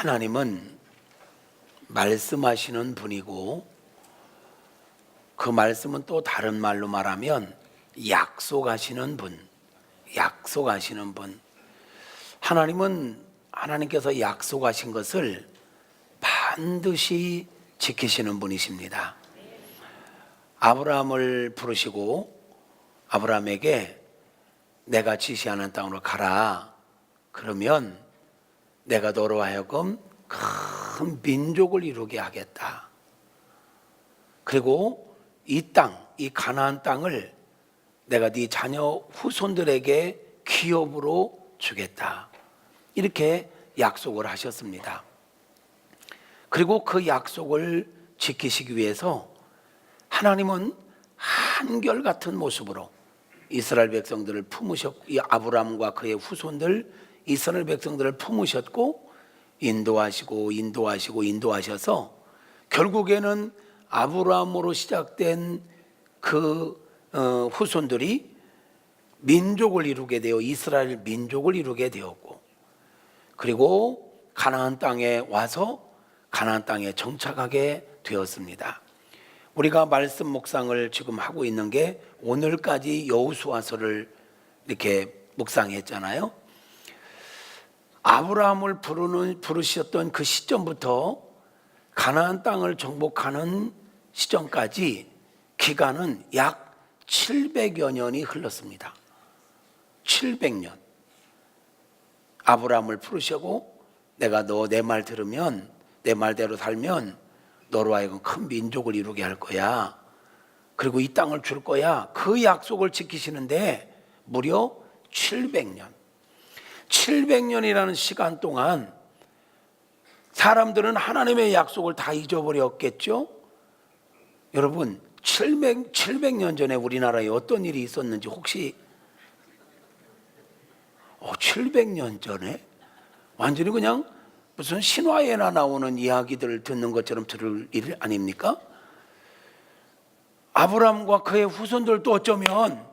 하나님은 말씀하시는 분이고, 그 말씀은 또 다른 말로 말하면 약속하시는 분, 약속하시는 분. 하나님께서 약속하신 것을 반드시 지키시는 분이십니다. 아브라함을 부르시고 아브라함에게 내가 지시하는 땅으로 가라. 그러면 내가 너로 하여금 큰 민족을 이루게 하겠다. 그리고 이 땅, 이 가나안 땅을 내가 네 자녀 후손들에게 기업으로 주겠다. 이렇게 약속을 하셨습니다. 그리고 그 약속을 지키시기 위해서 하나님은 한결같은 모습으로 이스라엘 백성들을 품으셨고, 이 아브라함과 그의 후손들 이스라엘 백성들을 품으셨고 인도하셔서 결국에는 아브라함으로 시작된 그 후손들이 민족을 이루게 되어 이스라엘 민족을 이루게 되었고, 그리고 가나안 땅에 와서 가나안 땅에 정착하게 되었습니다. 우리가 말씀 묵상을 지금 하고 있는 게 오늘까지 여호수아서를 이렇게 묵상했잖아요. 아브라함을 부르셨던 그 시점부터 가나안 땅을 정복하는 시점까지 기간은 약 700여 년이 흘렀습니다. 700년. 아브라함을 부르시고 내가 너 내 말 들으면, 내 말대로 살면 너로 하여금 큰 민족을 이루게 할 거야. 그리고 이 땅을 줄 거야. 그 약속을 지키시는데 무려 700년. 700년이라는 시간 동안 사람들은 하나님의 약속을 다 잊어버렸겠죠? 여러분, 700년 전에 우리나라에 어떤 일이 있었는지 혹시 700년 전에? 완전히 그냥 무슨 신화에나 나오는 이야기들을 듣는 것처럼 들을 일 아닙니까? 아브라함과 그의 후손들도 어쩌면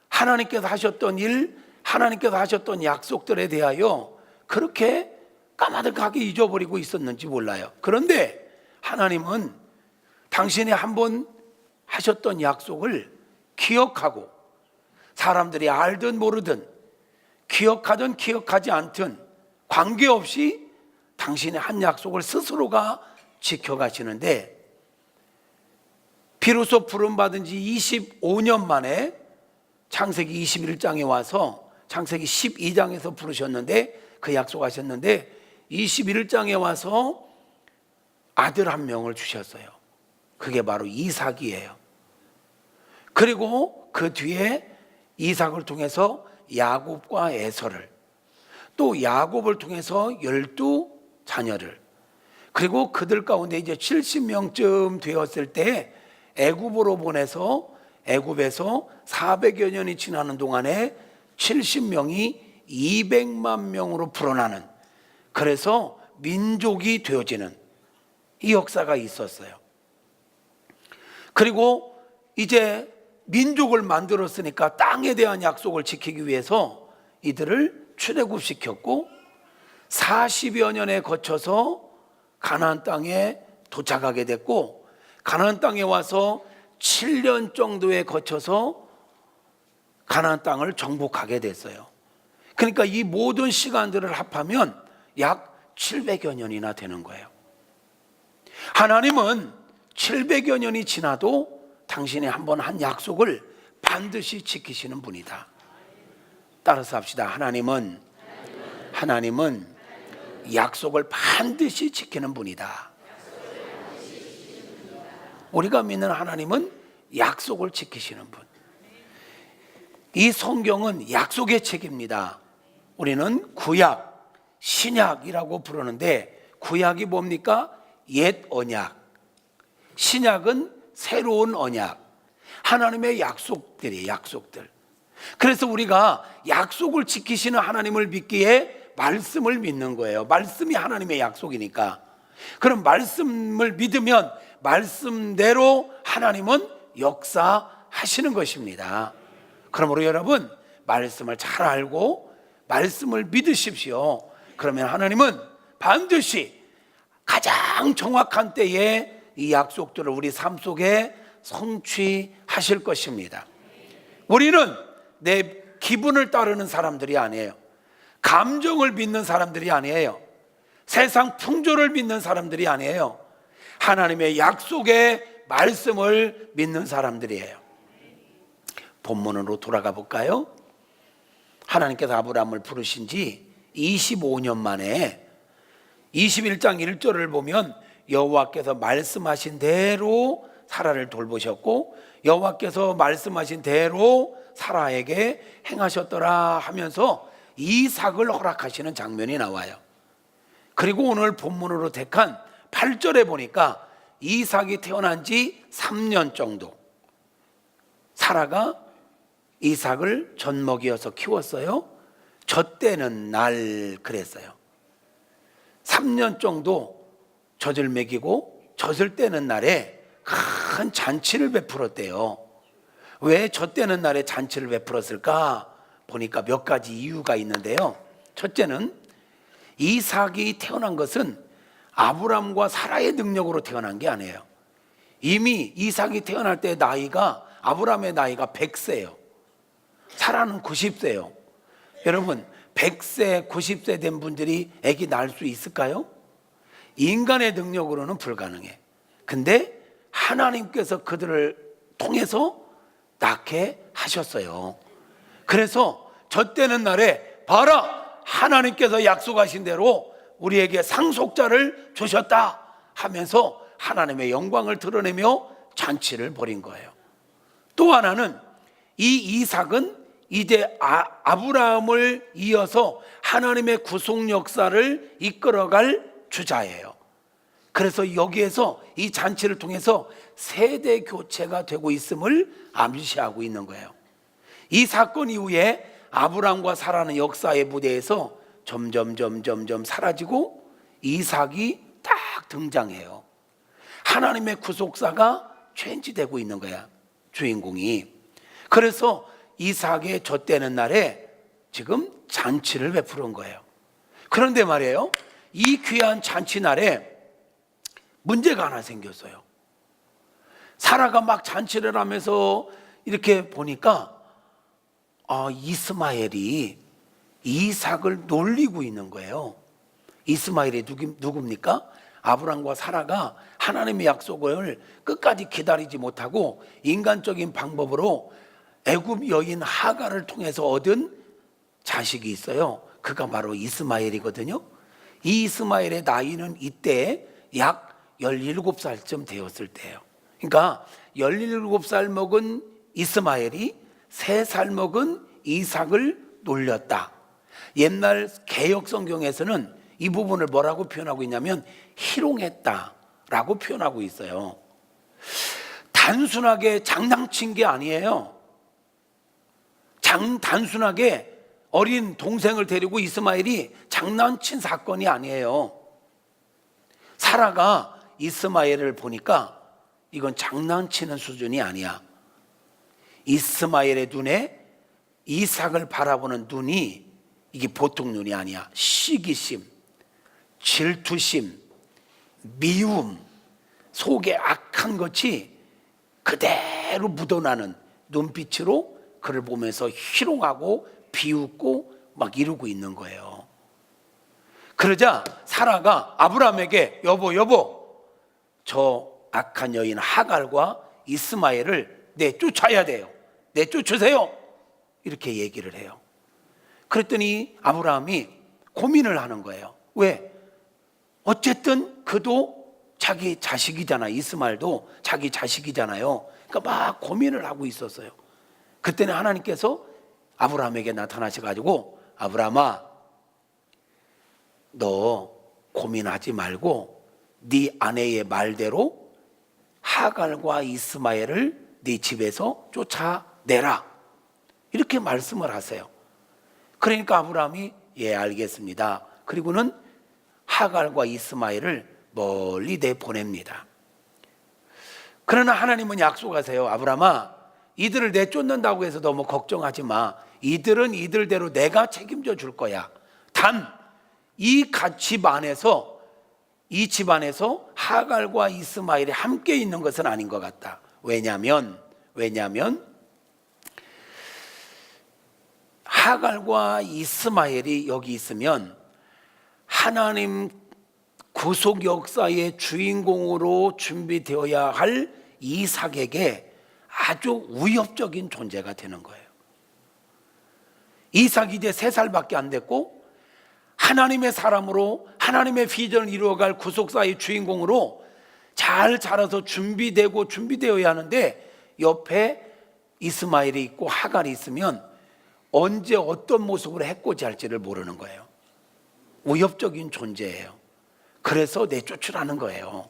하나님께서 하셨던 일, 하나님께서 하셨던 약속들에 대하여 그렇게 까마득하게 잊어버리고 있었는지 몰라요. 그런데 하나님은 당신이 한번 하셨던 약속을 기억하고, 사람들이 알든 모르든 기억하든 기억하지 않든 관계없이 당신의 한 약속을 스스로가 지켜가시는데, 비로소 부름받은 지 25년 만에 창세기 21장에 와서 창세기 12장에서 부르셨는데, 그 약속하셨는데 21장에 와서 아들 한 명을 주셨어요. 그게 바로 이삭이에요. 그리고 그 뒤에 이삭을 통해서 야곱과 에서를, 또 야곱을 통해서 12자녀를, 그리고 그들 가운데 이제 70명쯤 되었을 때 애굽으로 보내서 애굽에서 400여 년이 지나는 동안에 70명이 200만 명으로 불어나는, 그래서 민족이 되어지는 이 역사가 있었어요. 그리고 이제 민족을 만들었으니까 땅에 대한 약속을 지키기 위해서 이들을 출애굽시켰고 40여 년에 거쳐서 가나안 땅에 도착하게 됐고, 가나안 땅에 와서 7년 정도에 거쳐서 가나안 땅을 정복하게 됐어요. 그러니까 이 모든 시간들을 합하면 약 700여 년이나 되는 거예요. 하나님은 700여 년이 지나도 당신이 한번 한 약속을 반드시 지키시는 분이다. 따라서 합시다. 하나님은 약속을 반드시 지키는 분이다. 우리가 믿는 하나님은 약속을 지키시는 분. 이 성경은 약속의 책입니다. 우리는 구약, 신약이라고 부르는데, 구약이 뭡니까? 옛 언약, 신약은 새로운 언약, 하나님의 약속들이에요. 약속들. 그래서 우리가 약속을 지키시는 하나님을 믿기에 말씀을 믿는 거예요. 말씀이 하나님의 약속이니까. 그럼 말씀을 믿으면 말씀대로 하나님은 역사하시는 것입니다. 그러므로 여러분, 말씀을 잘 알고 말씀을 믿으십시오. 그러면 하나님은 반드시 가장 정확한 때에 이 약속들을 우리 삶 속에 성취하실 것입니다. 우리는 내 기분을 따르는 사람들이 아니에요. 감정을 믿는 사람들이 아니에요. 세상 풍조를 믿는 사람들이 아니에요. 하나님의 약속의 말씀을 믿는 사람들이에요. 본문으로 돌아가 볼까요? 하나님께서 아브라함을 부르신 지 25년 만에 21장 1절을 보면 여호와께서 말씀하신 대로 사라를 돌보셨고 여호와께서 말씀하신 대로 사라에게 행하셨더라 하면서 이삭을 허락하시는 장면이 나와요. 그리고 오늘 본문으로 택한 8절에 보니까 이삭이 태어난 지 3년 정도 사라가 이삭을 젖먹이어서 키웠어요. 젖대는 날 그랬어요. 3년 정도 젖을 먹이고 젖을 떼는 날에 큰 잔치를 베풀었대요. 왜 젖대는 날에 잔치를 베풀었을까? 보니까 몇 가지 이유가 있는데요. 첫째는 이삭이 태어난 것은 아브람과 사라의 능력으로 태어난 게 아니에요. 이미 이삭이 태어날 때 나이가 아브람의 나이가 100세예요. 사라는 90세예요. 여러분 100세, 90세 된 분들이 아기 낳을 수 있을까요? 인간의 능력으로는 불가능해. 근데 하나님께서 그들을 통해서 낳게 하셨어요. 그래서 젖대는 날에 봐라, 하나님께서 약속하신 대로 우리에게 상속자를 주셨다 하면서 하나님의 영광을 드러내며 잔치를 벌인 거예요. 또 하나는 이 이삭은 이제 아브라함을 이어서 하나님의 구속 역사를 이끌어갈 주자예요. 그래서 여기에서 이 잔치를 통해서 세대 교체가 되고 있음을 암시하고 있는 거예요. 이 사건 이후에 아브라함과 사라는 역사의 무대에서 점점 사라지고 이삭이 딱 등장해요. 하나님의 구속사가 체인지되고 있는 거야, 주인공이. 그래서 이삭의 젖대는 날에 지금 잔치를 베푸는 거예요. 그런데 말이에요, 이 귀한 잔치 날에 문제가 하나 생겼어요. 사라가 막 잔치를 하면서 이렇게 보니까 이스마엘이 이삭을 놀리고 있는 거예요. 이스마엘이 누굽니까? 아브람과 사라가 하나님의 약속을 끝까지 기다리지 못하고 인간적인 방법으로 애굽 여인 하갈을 통해서 얻은 자식이 있어요. 그가 바로 이스마엘이거든요. 이 이스마엘의 나이는 이때 약 17살쯤 되었을 때예요. 그러니까 17살 먹은 이스마엘이 3살 먹은 이삭을 놀렸다. 옛날 개역 성경에서는 이 부분을 뭐라고 표현하고 있냐면 희롱했다라고 표현하고 있어요. 단순하게 장난친 게 아니에요. 단순하게 어린 동생을 데리고 이스마엘이 장난친 사건이 아니에요. 사라가 이스마엘을 보니까 이건 장난치는 수준이 아니야. 이스마엘의 눈에 이삭을 바라보는 눈이 이게 보통 눈이 아니야. 시기심, 질투심, 미움, 속에 악한 것이 그대로 묻어나는 눈빛으로 그를 보면서 희롱하고 비웃고 막 이러고 있는 거예요. 그러자 사라가 아브라함에게 여보 저 악한 여인 하갈과 이스마엘을 내쫓아야 돼요. 내쫓으세요. 이렇게 얘기를 해요. 그랬더니 아브라함이 고민을 하는 거예요. 왜? 어쨌든 그도 자기 자식이잖아. 이스마엘도 자기 자식이잖아요. 그러니까 막 고민을 하고 있었어요. 그때는 하나님께서 아브라함에게 나타나셔가지고 아브라함아, 너 고민하지 말고 네 아내의 말대로 하갈과 이스마엘을 네 집에서 쫓아내라, 이렇게 말씀을 하세요. 그러니까 아브라함이 예 알겠습니다. 그리고는 하갈과 이스마엘을 멀리 내보냅니다. 그러나 하나님은 약속하세요. 아브라함아, 이들을 내쫓는다고 해서 너무 걱정하지 마. 이들은 이들대로 내가 책임져 줄 거야. 단 이 집안에서 하갈과 이스마엘이 함께 있는 것은 아닌 것 같다. 왜냐하면 하갈과 이스마엘이 여기 있으면 하나님 구속 역사의 주인공으로 준비되어야 할 이삭에게 아주 위협적인 존재가 되는 거예요. 이삭이 이제 3살밖에 안 됐고 하나님의 사람으로 하나님의 비전을 이루어갈 구속사의 주인공으로 잘 자라서 준비되어야 하는데 옆에 이스마엘이 있고 하갈이 있으면 언제 어떤 모습으로 해코지할지를 모르는 거예요. 위협적인 존재예요. 그래서 내쫓으라는 거예요.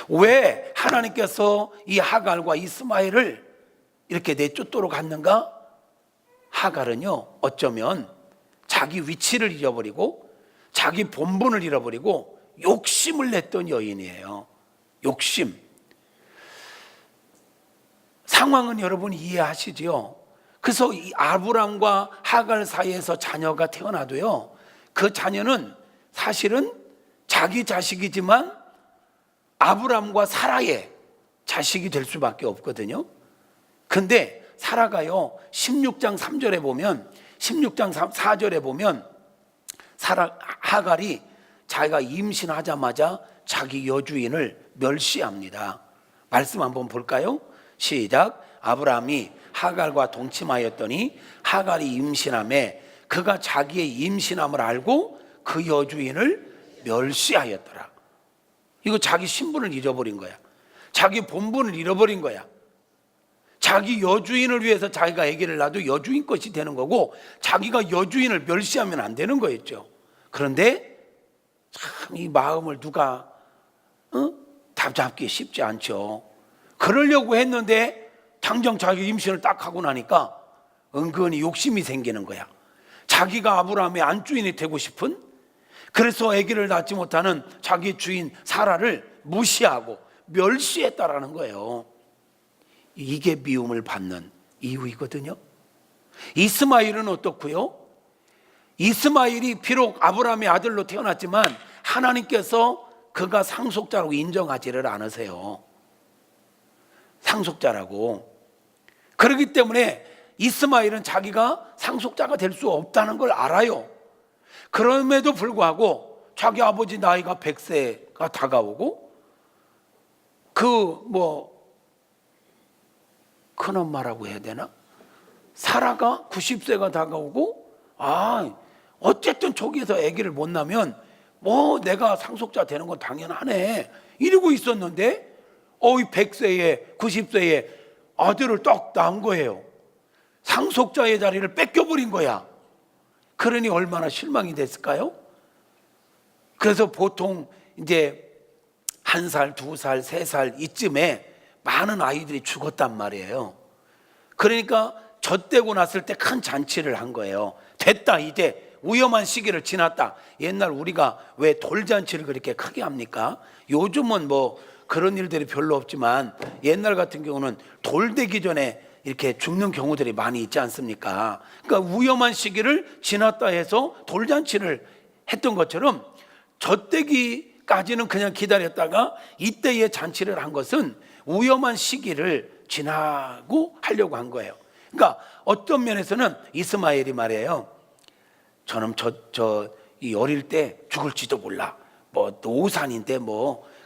왜 하나님께서 이 하갈과 이스마엘을 이렇게 내쫓도록 했는가? 하갈은요, 어쩌면 자기 위치를 잃어버리고 자기 본분을 잃어버리고 욕심을 냈던 여인이에요. 욕심. 상황은 여러분 이해하시죠? 그래서 이 아브람과 하갈 사이에서 자녀가 태어나도요, 그 자녀는 사실은 자기 자식이지만 아브람과 사라의 자식이 될 수밖에 없거든요. 근데 사라가요, 16장 3절에 보면, 16장 4절에 보면 하갈이 자기가 임신하자마자 자기 여주인을 멸시합니다. 말씀 한번 볼까요? 시작. 아브람이 하갈과 동침하였더니 하갈이 임신하매 그가 자기의 임신함을 알고 그 여주인을 멸시하였더라. 이거 자기 신분을 잃어버린 거야. 자기 본분을 잃어버린 거야. 자기 여주인을 위해서 자기가 아기를 낳아도 여주인 것이 되는 거고 자기가 여주인을 멸시하면 안 되는 거였죠. 그런데 참 이 마음을 누가 답잡기 쉽지 않죠. 그러려고 했는데 당장 자기 임신을 딱 하고 나니까 은근히 욕심이 생기는 거야. 자기가 아브라함의 안주인이 되고 싶은, 그래서 아기를 낳지 못하는 자기 주인 사라를 무시하고 멸시했다라는 거예요. 이게 미움을 받는 이유이거든요. 이스마엘은 어떻고요? 이스마엘이 비록 아브라함의 아들로 태어났지만 하나님께서 그가 상속자라고 인정하지를 않으세요. 상속자라고. 그렇기 때문에 이스마엘은 자기가 상속자가 될 수 없다는 걸 알아요. 그럼에도 불구하고 자기 아버지 나이가 100세가 다가오고 큰엄마라고 해야 되나? 사라가 90세가 다가오고 어쨌든 저기에서 아기를 못 낳으면 내가 상속자 되는 건 당연하네 이러고 있었는데 이 100세에 90세에 아들을 딱 낳은 거예요. 상속자의 자리를 뺏겨버린 거야. 그러니 얼마나 실망이 됐을까요? 그래서 보통 이제 1살, 2살, 3살 이쯤에 많은 아이들이 죽었단 말이에요. 그러니까 젖되고 났을 때 큰 잔치를 한 거예요. 됐다, 이제 위험한 시기를 지났다. 옛날 우리가 왜 돌잔치를 그렇게 크게 합니까? 요즘은 그런 일들이 별로 없지만 옛날 같은 경우는 돌 되기 전에 이렇게 죽는 경우들이 많이 있지 않습니까? 그러니까 위험한 시기를 지났다 해서 돌잔치를 했던 것처럼 젖되기까지는 그냥 기다렸다가 이때의 잔치를 한 것은 위험한 시기를 지나고 하려고 한 거예요. 그러니까 어떤 면에서는 이스마엘이 말이에요. 저는 이 어릴 때 죽을지도 몰라. 노산인데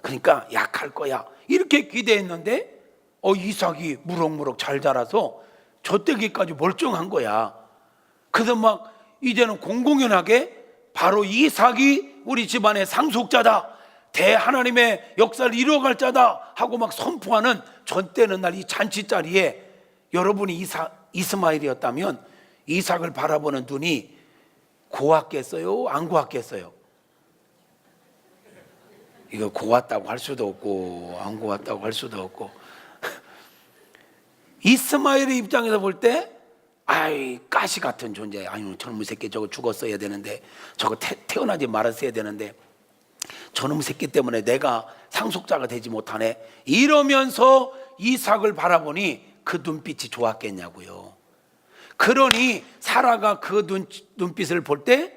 그러니까 약할 거야. 이렇게 기대했는데 이삭이 무럭무럭 잘 자라서 젖되기까지 멀쩡한 거야. 그래서 이제는 공공연하게 바로 이삭이 우리 집안의 상속자다, 대하나님의 역사를 이루어갈 자다 하고 선포하는 젖되는 날 이 잔치 자리에 여러분이 이스마엘이었다면 이삭을 바라보는 눈이 고왔겠어요? 안 고왔겠어요? 이거 고왔다고 할 수도 없고 안 고왔다고 할 수도 없고 이스마엘의 입장에서 볼 때 가시 같은 존재, 저놈의 새끼 저거 죽었어야 되는데, 저거 태어나지 말았어야 되는데, 저놈의 새끼 때문에 내가 상속자가 되지 못하네 이러면서 이삭을 바라보니 그 눈빛이 좋았겠냐고요. 그러니 사라가 그 눈빛을 볼 때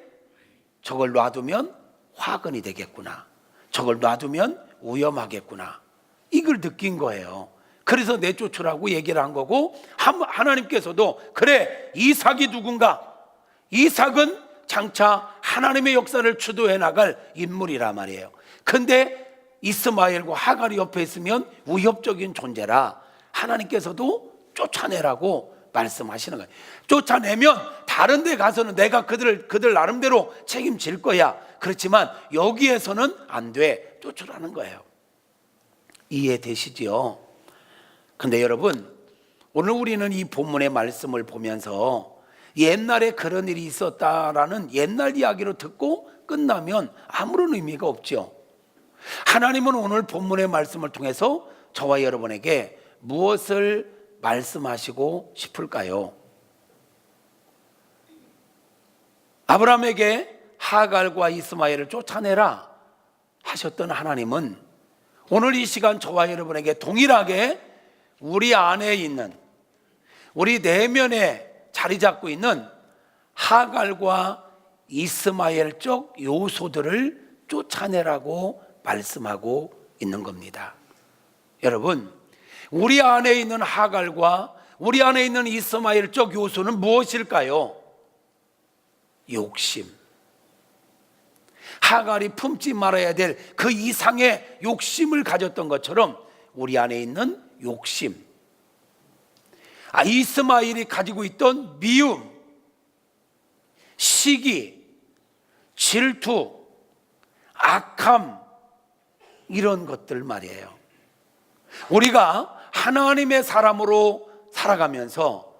저걸 놔두면 화근이 되겠구나, 저걸 놔두면 위험하겠구나, 이걸 느낀 거예요. 그래서 내쫓으라고 얘기를 한 거고, 하나님께서도 그래, 이삭이 누군가? 이삭은 장차 하나님의 역사를 주도해 나갈 인물이란 말이에요. 근데 이스마엘과 하갈이 옆에 있으면 위협적인 존재라 하나님께서도 쫓아내라고 말씀하시는 거예요. 쫓아내면 다른 데 가서는 내가 그들 나름대로 책임질 거야. 그렇지만 여기에서는 안 돼, 쫓으라는 거예요. 이해되시지요? 근데 여러분, 오늘 우리는 이 본문의 말씀을 보면서 옛날에 그런 일이 있었다라는 옛날 이야기로 듣고 끝나면 아무런 의미가 없죠. 하나님은 오늘 본문의 말씀을 통해서 저와 여러분에게 무엇을 말씀하시고 싶을까요? 아브라함에게 하갈과 이스마엘을 쫓아내라 하셨던 하나님은 오늘 이 시간 저와 여러분에게 동일하게 우리 안에 있는, 우리 내면에 자리 잡고 있는 하갈과 이스마엘적 요소들을 쫓아내라고 말씀하고 있는 겁니다. 여러분, 우리 안에 있는 하갈과 우리 안에 있는 이스마엘적 요소는 무엇일까요? 욕심. 하갈이 품지 말아야 될 그 이상의 욕심을 가졌던 것처럼 우리 안에 있는 욕심, 이스마엘이 가지고 있던 미움, 시기, 질투, 악함, 이런 것들 말이에요. 우리가 하나님의 사람으로 살아가면서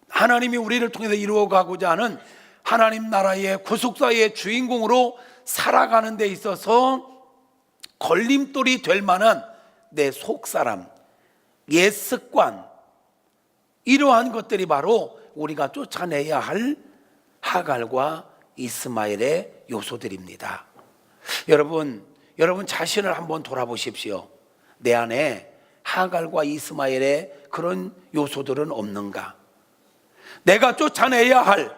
하나님이 우리를 통해서 이루어가고자 하는 하나님 나라의 구속사의 주인공으로 살아가는 데 있어서 걸림돌이 될 만한 내 속사람, 옛 습관, 이러한 것들이 바로 우리가 쫓아내야 할 하갈과 이스마엘의 요소들입니다. 여러분 자신을 한번 돌아보십시오. 내 안에 하갈과 이스마엘의 그런 요소들은 없는가? 내가 쫓아내야 할,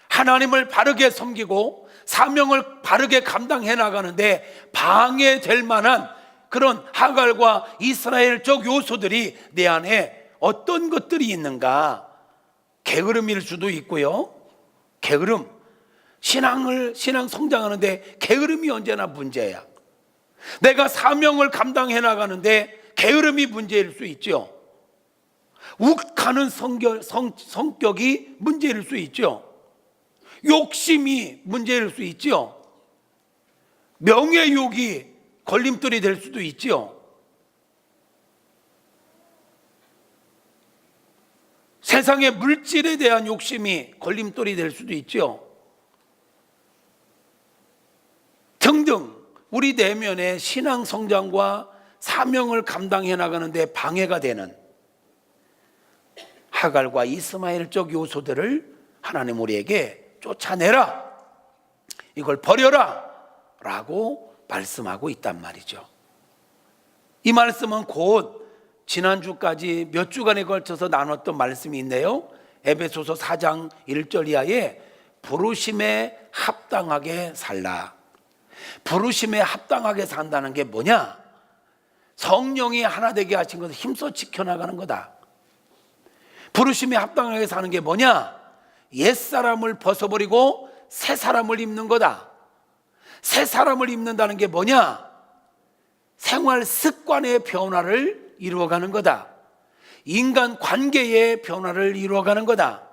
하나님을 바르게 섬기고 사명을 바르게 감당해 나가는데 방해될 만한 그런 하갈과 이스라엘적 요소들이 내 안에 어떤 것들이 있는가? 게으름일 수도 있고요. 게으름, 신앙 성장하는데 게으름이 언제나 문제야. 내가 사명을 감당해 나가는데 게으름이 문제일 수 있죠. 욱하는 성격이 문제일 수 있죠. 욕심이 문제일 수 있죠. 명예욕이 걸림돌이 될 수도 있죠. 세상의 물질에 대한 욕심이 걸림돌이 될 수도 있죠. 등등 우리 내면의 신앙 성장과 사명을 감당해 나가는데 방해가 되는 하갈과 이스마엘적 요소들을 하나님 우리에게 쫓아내라, 이걸 버려라 라고 말씀하고 있단 말이죠. 이 말씀은 곧 지난주까지 몇 주간에 걸쳐서 나눴던 말씀이 있네요. 에베소서 4장 1절 이하에 부르심에 합당하게 살라. 부르심에 합당하게 산다는 게 뭐냐? 성령이 하나 되게 하신 것을 힘써 지켜나가는 거다. 부르심에 합당하게 사는 게 뭐냐? 옛사람을 벗어버리고 새 사람을 입는 거다. 새 사람을 입는다는 게 뭐냐? 생활 습관의 변화를 이루어가는 거다. 인간 관계의 변화를 이루어가는 거다.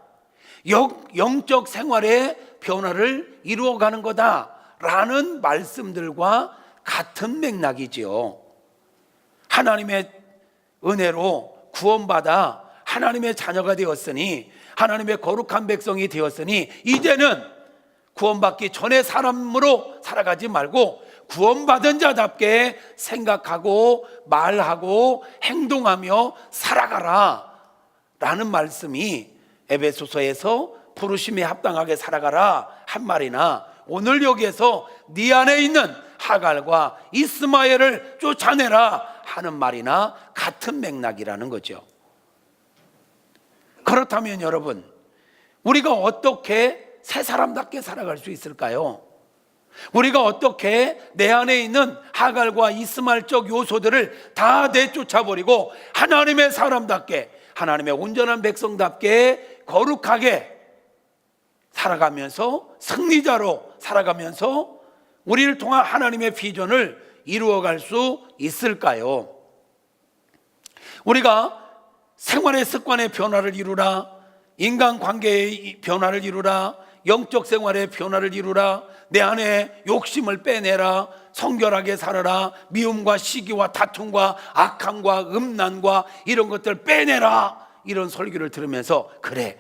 영적 생활의 변화를 이루어가는 거다 라는 말씀들과 같은 맥락이지요. 하나님의 은혜로 구원받아 하나님의 자녀가 되었으니, 하나님의 거룩한 백성이 되었으니 이제는 구원받기 전의 사람으로 살아가지 말고 구원받은 자답게 생각하고 말하고 행동하며 살아가라 라는 말씀이 에베소서에서 부르심에 합당하게 살아가라 한 말이나, 오늘 여기에서 네 안에 있는 하갈과 이스마엘을 쫓아내라 하는 말이나 같은 맥락이라는 거죠. 그렇다면 여러분, 우리가 어떻게 새 사람답게 살아갈 수 있을까요? 우리가 어떻게 내 안에 있는 하갈과 이스마엘적 요소들을 다 내쫓아버리고 하나님의 사람답게, 하나님의 온전한 백성답게 거룩하게 살아가면서, 승리자로 살아가면서 우리를 통한 하나님의 비전을 이루어갈 수 있을까요? 우리가 생활의 습관의 변화를 이루라, 인간관계의 변화를 이루라, 영적 생활의 변화를 이루라, 내 안에 욕심을 빼내라, 성결하게 살아라, 미움과 시기와 다툼과 악함과 음란과 이런 것들 빼내라, 이런 설교를 들으면서 그래,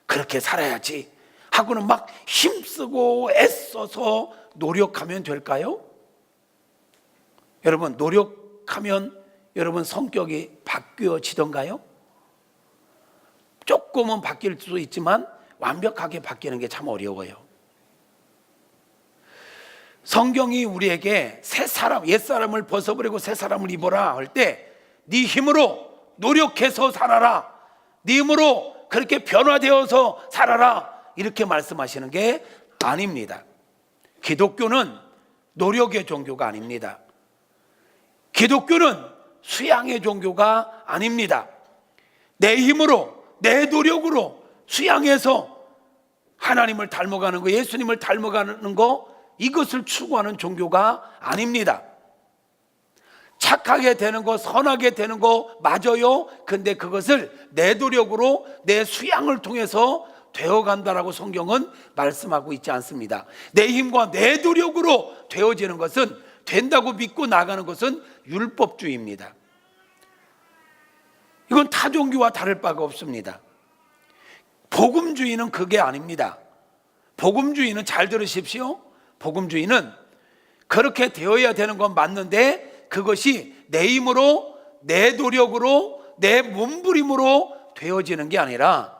그렇게 살아야지 하고는 막 힘쓰고 애써서 노력하면 될까요? 여러분, 노력하면 여러분 성격이 바뀌어지던가요? 조금은 바뀔 수 있지만 완벽하게 바뀌는 게 참 어려워요. 성경이 우리에게 새 사람, 옛사람을 벗어버리고 새 사람을 입어라 할 때 네 힘으로 노력해서 살아라, 네 힘으로 그렇게 변화되어서 살아라, 이렇게 말씀하시는 게 아닙니다. 기독교는 노력의 종교가 아닙니다. 기독교는 수양의 종교가 아닙니다. 내 힘으로, 내 노력으로 수양해서 하나님을 닮아가는 거, 예수님을 닮아가는 거, 이것을 추구하는 종교가 아닙니다. 착하게 되는 거, 선하게 되는 거 맞아요. 근데 그것을 내 노력으로, 내 수양을 통해서 되어간다라고 성경은 말씀하고 있지 않습니다. 내 힘과 내 노력으로 되어지는 것은, 된다고 믿고 나가는 것은 율법주의입니다. 이건 타 종교와 다를 바가 없습니다. 복음주의는 그게 아닙니다. 복음주의는, 잘 들으십시오, 복음주의는 그렇게 되어야 되는 건 맞는데 그것이 내 힘으로, 내 노력으로, 내 몸부림으로 되어지는 게 아니라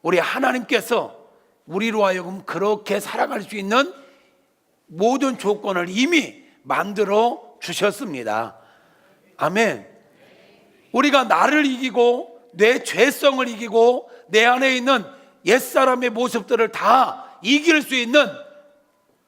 우리 하나님께서 우리로 하여금 그렇게 살아갈 수 있는 모든 조건을 이미 만들어 주셨습니다. 아멘. 우리가 나를 이기고 내 죄성을 이기고 내 안에 있는 옛사람의 모습들을 다 이길 수 있는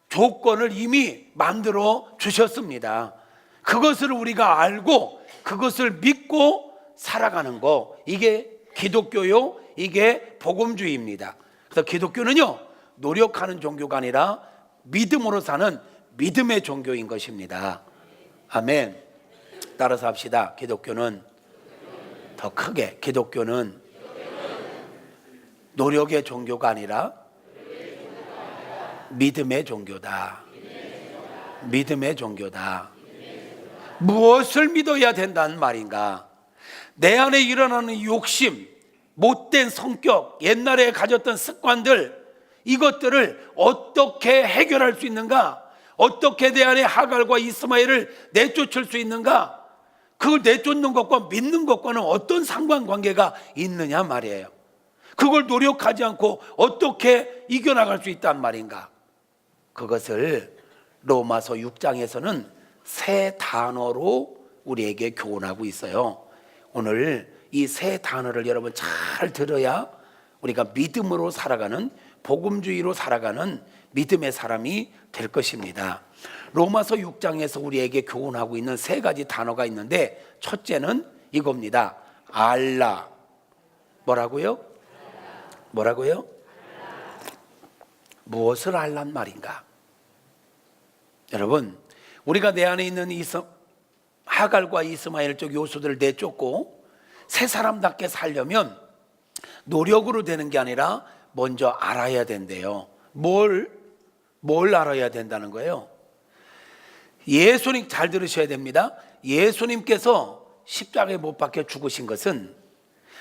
조건을 이미 만들어 주셨습니다. 그것을 우리가 알고 그것을 믿고 살아가는 거, 이게 기독교요, 이게 복음주의입니다. 그래서 기독교는요, 노력하는 종교가 아니라 믿음으로 사는 믿음의 종교인 것입니다. 아멘. 따라서 합시다. 기독교는 더 크게, 기독교는 노력의 종교가 아니라 믿음의 종교다. 믿음의 종교다. 무엇을 믿어야 된다는 말인가? 내 안에 일어나는 욕심, 못된 성격, 옛날에 가졌던 습관들, 이것들을 어떻게 해결할 수 있는가? 어떻게 내 안에 하갈과 이스마엘을 내쫓을 수 있는가? 그걸 내쫓는 것과 믿는 것과는 어떤 상관관계가 있느냐 말이에요. 그걸 노력하지 않고 어떻게 이겨나갈 수 있단 말인가? 그것을 로마서 6장에서는 세 단어로 우리에게 교훈하고 있어요. 오늘 이 세 단어를 여러분 잘 들어야 우리가 믿음으로 살아가는, 복음주의로 살아가는 믿음의 사람이 될 것입니다. 로마서 6장에서 우리에게 교훈하고 있는 세 가지 단어가 있는데, 첫째는 이겁니다. 알라. 뭐라고요? 뭐라고요? 무엇을 알란 말인가? 여러분, 우리가 내 안에 있는 하갈과 이스마엘적 요소들을 내쫓고 새 사람답게 살려면 노력으로 되는 게 아니라 먼저 알아야 된대요. 뭘 알아야 된다는 거예요? 예수님, 잘 들으셔야 됩니다. 예수님께서 십자가에 못 박혀 죽으신 것은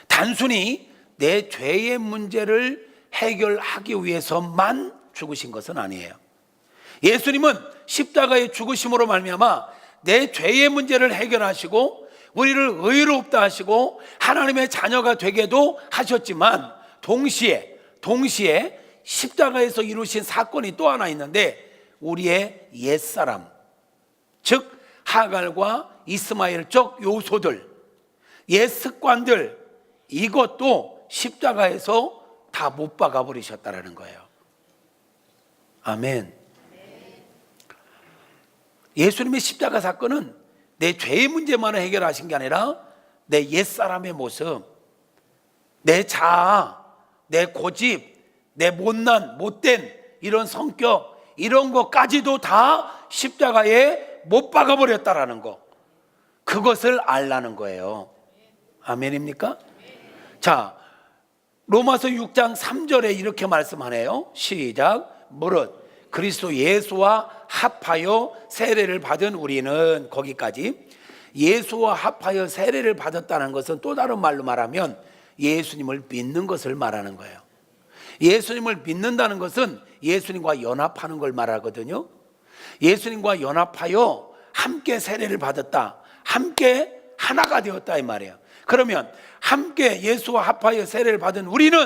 단순히 내 죄의 문제를 해결하기 위해서만 죽으신 것은 아니에요. 예수님은 십자가의 죽으심으로 말미암아 내 죄의 문제를 해결하시고 우리를 의롭다 하시고 하나님의 자녀가 되게도 하셨지만, 동시에 십자가에서 이루신 사건이 또 하나 있는데, 우리의 옛사람, 즉 하갈과 이스마엘적 요소들, 옛 습관들, 이것도 십자가에서 다 못 박아 버리셨다라는 거예요. 아멘. 예수님의 십자가 사건은 내 죄의 문제만을 해결하신 게 아니라 내 옛사람의 모습, 내 자아, 내 고집, 내 못난, 못된 이런 성격, 이런 것까지도 다 십자가에 못 박아버렸다라는 거, 그것을 알라는 거예요. 아멘입니까? 자, 로마서 6장 3절에 이렇게 말씀하네요. 시작. 무릇 그리스도 예수와 합하여 세례를 받은 우리는, 거기까지. 예수와 합하여 세례를 받았다는 것은 또 다른 말로 말하면 예수님을 믿는 것을 말하는 거예요. 예수님을 믿는다는 것은 예수님과 연합하는 걸 말하거든요. 예수님과 연합하여 함께 세례를 받았다, 함께 하나가 되었다 이 말이에요. 그러면 함께 예수와 합하여 세례를 받은 우리는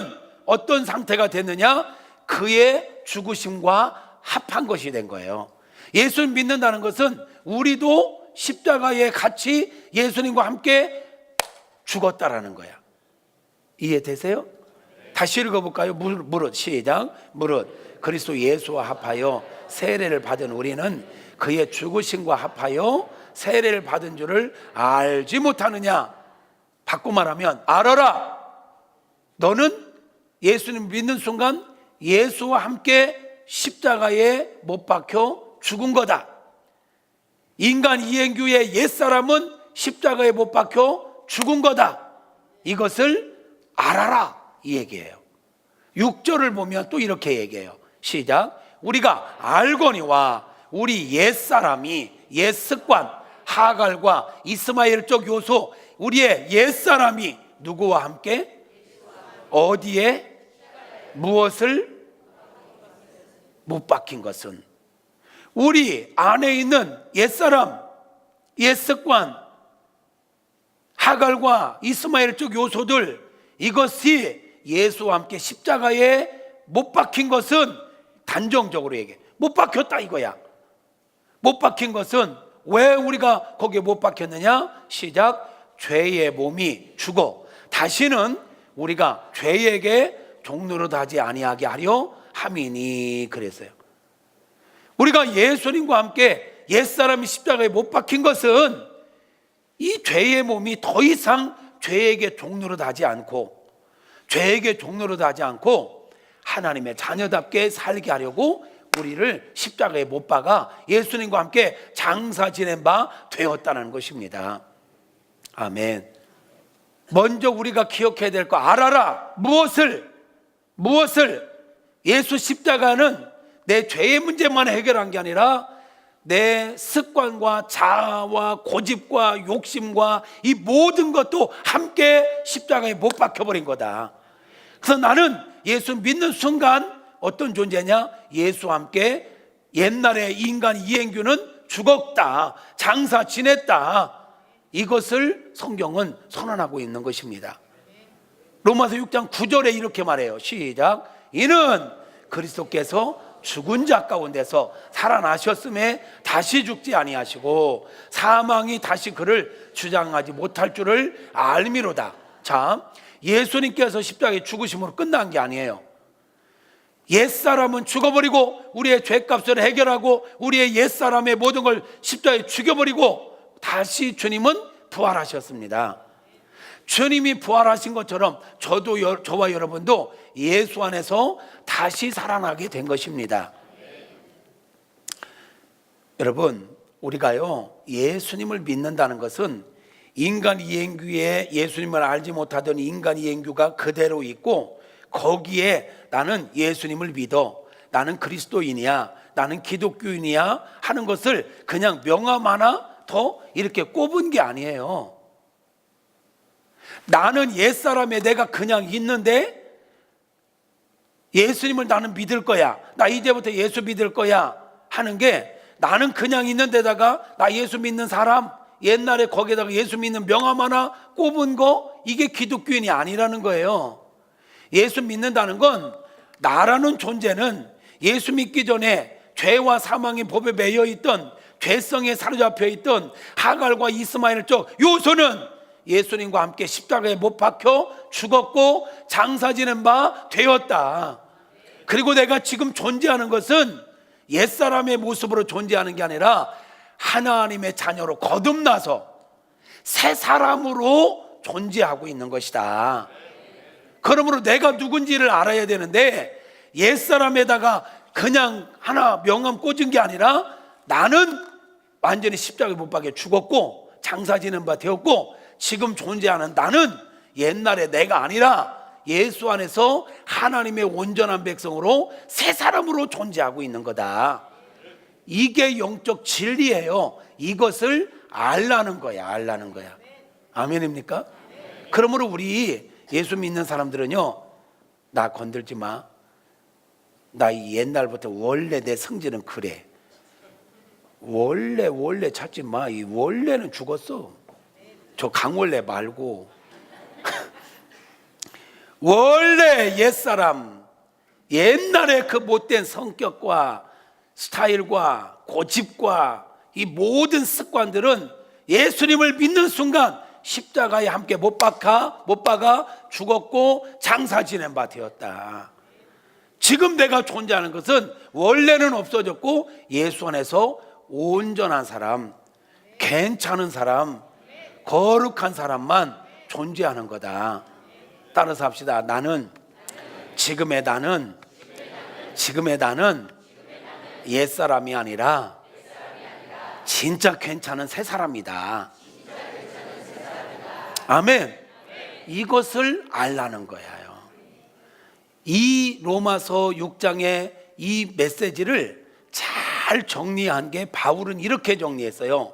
어떤 상태가 됐느냐? 그의 죽으심과 합한 것이 된 거예요. 예수를 믿는다는 것은 우리도 십자가에 같이 예수님과 함께 죽었다라는 거야. 이해되세요? 다시 읽어볼까요? 무릇, 시작. 무릇 그리스도 예수와 합하여 세례를 받은 우리는 그의 죽으심과 합하여 세례를 받은 줄을 알지 못하느냐? 바꿔 말하면 알아라, 너는 예수님 믿는 순간 예수와 함께 십자가에 못 박혀 죽은 거다. 인간 이행규의 옛사람은 십자가에 못 박혀 죽은 거다. 이것을 알아라, 이 얘기예요. 6절을 보면 또 이렇게 얘기해요. 시작. 우리가 알거니와 우리 옛사람이, 옛습관, 하갈과 이스마엘적 요소, 우리의 옛사람이 누구와 함께? 어디에? 무엇을? 못 박힌 것은 우리 안에 있는 옛사람, 옛습관, 하갈과 이스마엘적 요소들, 이것이 예수와 함께 십자가에 못 박힌 것은, 단정적으로 얘기해, 못 박혔다 이거야. 못 박힌 것은 왜 우리가 거기에 못 박혔느냐? 시작. 죄의 몸이 죽어 다시는 우리가 죄에게 종노릇 하지 아니하게 하려 함이니, 그랬어요. 우리가 예수님과 함께 옛사람이 십자가에 못 박힌 것은 이 죄의 몸이 더 이상 죄에게 종노릇 하지 않고, 죄에게 종노릇 하지 않고 하나님의 자녀답게 살게 하려고 우리를 십자가에 못 박아 예수님과 함께 장사 지낸 바 되었다는 것입니다. 아멘. 먼저 우리가 기억해야 될 거 알아라. 무엇을? 예수 십자가는 내 죄의 문제만 해결한 게 아니라 내 습관과 자아와 고집과 욕심과 이 모든 것도 함께 십자가에 못 박혀버린 거다. 그래서 나는 예수 믿는 순간 어떤 존재냐? 예수와 함께 옛날에 인간 이행규는 죽었다, 장사 지냈다, 이것을 성경은 선언하고 있는 것입니다. 로마서 6장 9절에 이렇게 말해요. 시작. 이는 그리스도께서 죽은 자 가운데서 살아나셨음에 다시 죽지 아니하시고 사망이 다시 그를 주장하지 못할 줄을 알미로다. 자, 예수님께서 십자가에 죽으심으로 끝난 게 아니에요. 옛사람은 죽어버리고 우리의 죄값을 해결하고 우리의 옛사람의 모든 걸 십자가에 죽여버리고 다시 주님은 부활하셨습니다. 주님이 부활하신 것처럼 저와 여러분도 예수 안에서 다시 살아나게 된 것입니다. 여러분, 우리가요 예수님을 믿는다는 것은 인간 이행규에 예수님을 알지 못하던 인간 이행규가 그대로 있고, 거기에 나는 예수님을 믿어, 나는 그리스도인이야, 나는 기독교인이야 하는 것을 그냥 명함 하나 더 이렇게 꼽은 게 아니에요. 나는 옛사람에 내가 그냥 있는데 예수님을 나는 믿을 거야, 나 이제부터 예수 믿을 거야 하는 게, 나는 그냥 있는 데다가 나 예수 믿는 사람, 옛날에 거기에다가 예수 믿는 명함 하나 꼽은 거, 이게 기독교인이 아니라는 거예요. 예수 믿는다는 건 나라는 존재는 예수 믿기 전에 죄와 사망의 법에 매여 있던, 죄성에 사로잡혀 있던 하갈과 이스마엘적 요소는 예수님과 함께 십자가에 못 박혀 죽었고 장사 지낸 바 되었다. 그리고 내가 지금 존재하는 것은 옛사람의 모습으로 존재하는 게 아니라 하나님의 자녀로 거듭나서 새 사람으로 존재하고 있는 것이다. 그러므로 내가 누군지를 알아야 되는데 옛사람에다가 그냥 하나 명함 꽂은 게 아니라 나는 완전히 십자가에 못 박혀 죽었고 장사 지는 바 되었고 지금 존재하는 나는 옛날에 내가 아니라 예수 안에서 하나님의 온전한 백성으로 새 사람으로 존재하고 있는 거다. 이게 영적 진리예요. 이것을 알라는 거야. 알라는 거야. 아멘입니까? 그러므로 우리 예수 믿는 사람들은요, 나 건들지 마. 나 옛날부터 원래 내 성질은 그래. 원래 찾지 마. 이 원래는 죽었어. 저 강원래 말고 원래 옛사람, 옛날에 그 못된 성격과 스타일과 고집과 이 모든 습관들은 예수님을 믿는 순간 십자가에 함께 못 박아 죽었고 장사 지낸 바 되었다. 지금 내가 존재하는 것은 원래는 없어졌고 예수 안에서 온전한 사람, 괜찮은 사람, 거룩한 사람만 존재하는 거다. 따라서 합시다. 지금의 나는 옛사람이 아니라 진짜 괜찮은 새 사람이다. 아멘. 이것을 알라는 거예요. 이 로마서 6장의 이 메시지를 잘 정리한 게 바울은 이렇게 정리했어요.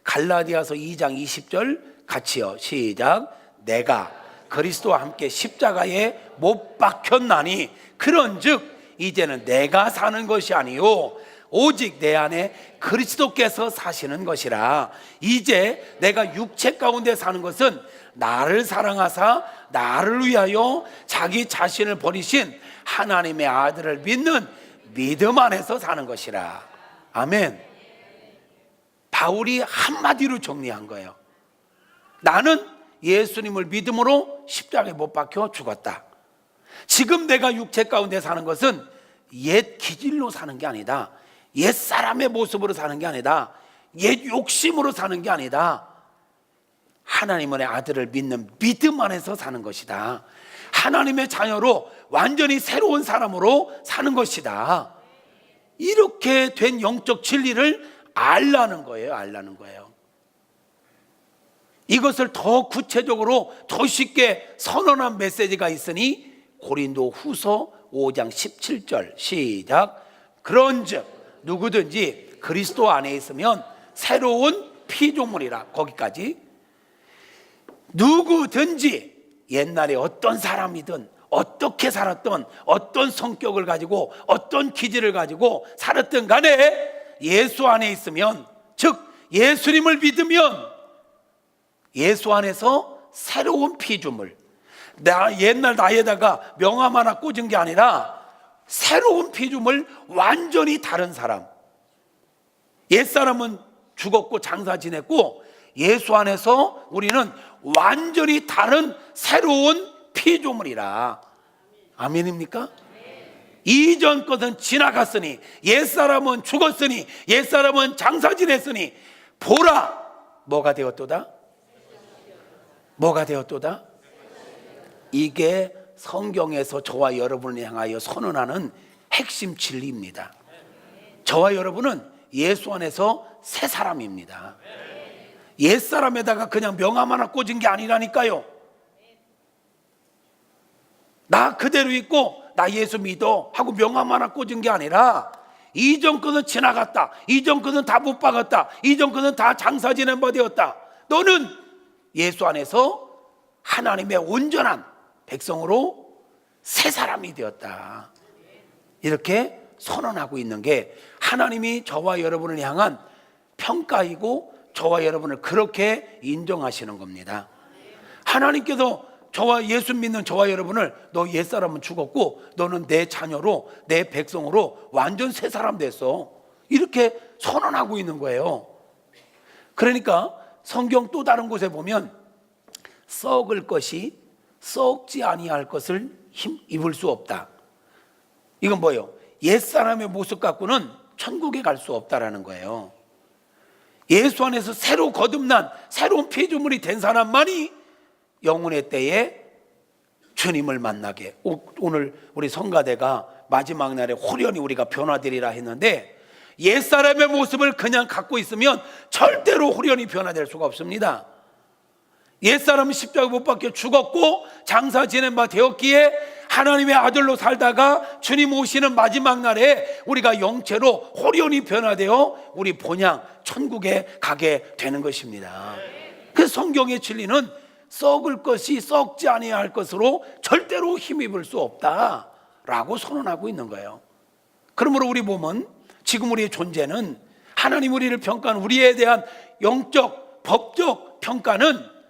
갈라디아서 2장 20절 같이요. 시작. 내가 그리스도와 함께 십자가에 못 박혔나니 그런즉 이제는 내가 사는 것이 아니요 오직 내 안에 그리스도께서 사시는 것이라. 이제 내가 육체 가운데 사는 것은 나를 사랑하사 나를 위하여 자기 자신을 버리신 하나님의 아들을 믿는 믿음 안에서 사는 것이라. 아멘. 바울이 한마디로 정리한 거예요. 나는 예수님을 믿음으로 십자가에 못 박혀 죽었다. 지금 내가 육체 가운데 사는 것은 옛 기질로 사는 게 아니다. 옛 사람의 모습으로 사는 게 아니다. 옛 욕심으로 사는 게 아니다. 하나님의 아들을 믿는 믿음 안에서 사는 것이다. 하나님의 자녀로 완전히 새로운 사람으로 사는 것이다. 이렇게 된 영적 진리를 알라는 거예요. 알라는 거예요. 이것을 더 구체적으로 더 쉽게 선언한 메시지가 있으니 고린도 후서 5장 17절 시작. 그런즉 누구든지 그리스도 안에 있으면 새로운 피조물이라. 거기까지. 누구든지 옛날에 어떤 사람이든 어떻게 살았던 어떤 성격을 가지고 어떤 기질을 가지고 살았든 간에 예수 안에 있으면, 즉 예수님을 믿으면 예수 안에서 새로운 피조물, 옛날 나에다가 명함 하나 꽂은 게 아니라 새로운 피조물, 완전히 다른 사람. 옛사람은 죽었고 장사 지냈고 예수 안에서 우리는 완전히 다른 새로운 피조물이라. 아멘입니까? 이전 것은 지나갔으니, 옛사람은 죽었으니, 옛사람은 장사 지냈으니 보라, 뭐가 되었도다? 뭐가 되었도다? 이게 성경에서 저와 여러분을 향하여 선언하는 핵심 진리입니다. 저와 여러분은 예수 안에서 새 사람입니다. 옛사람에다가 그냥 명함 하나 꽂은 게 아니라니까요. 나 그대로 있고 나 예수 믿어 하고 명함 하나 꽂은 게 아니라 이전 것은 지나갔다, 이전 것은 다 못 박았다, 이전 것은 다 장사 지낸 바 되었다. 너는 예수 안에서 하나님의 온전한 백성으로 새 사람이 되었다. 이렇게 선언하고 있는 게 하나님이 저와 여러분을 향한 평가이고 저와 여러분을 그렇게 인정하시는 겁니다. 하나님께서 저와 예수 믿는 저와 여러분을 너 옛사람은 죽었고 너는 내 자녀로 내 백성으로 완전 새 사람 됐어, 이렇게 선언하고 있는 거예요. 그러니까 성경 또 다른 곳에 보면 썩을 것이 썩지 아니할 것을 입을 수 없다. 이건 뭐예요? 옛사람의 모습 갖고는 천국에 갈 수 없다라는 거예요. 예수 안에서 새로 거듭난 새로운 피조물이 된 사람만이 영혼의 때에 주님을 만나게. 오늘 우리 성가대가 마지막 날에 홀연히 우리가 변화되리라 했는데, 옛사람의 모습을 그냥 갖고 있으면 절대로 홀연히 변화될 수가 없습니다. 옛사람은 십자가 못 박혀 죽었고 장사 지낸 바 되었기에 하나님의 아들로 살다가 주님 오시는 마지막 날에 우리가 영체로 홀연히 변화되어 우리 본향 천국에 가게 되는 것입니다. 그 성경의 진리는 썩을 것이 썩지 아니할 것으로 절대로 힘입을 수 없다라고 선언하고 있는 거예요. 그러므로 우리 몸은, 지금 우리의 존재는, 하나님 우리를 평가하는 우리에 대한 영적 법적 평가는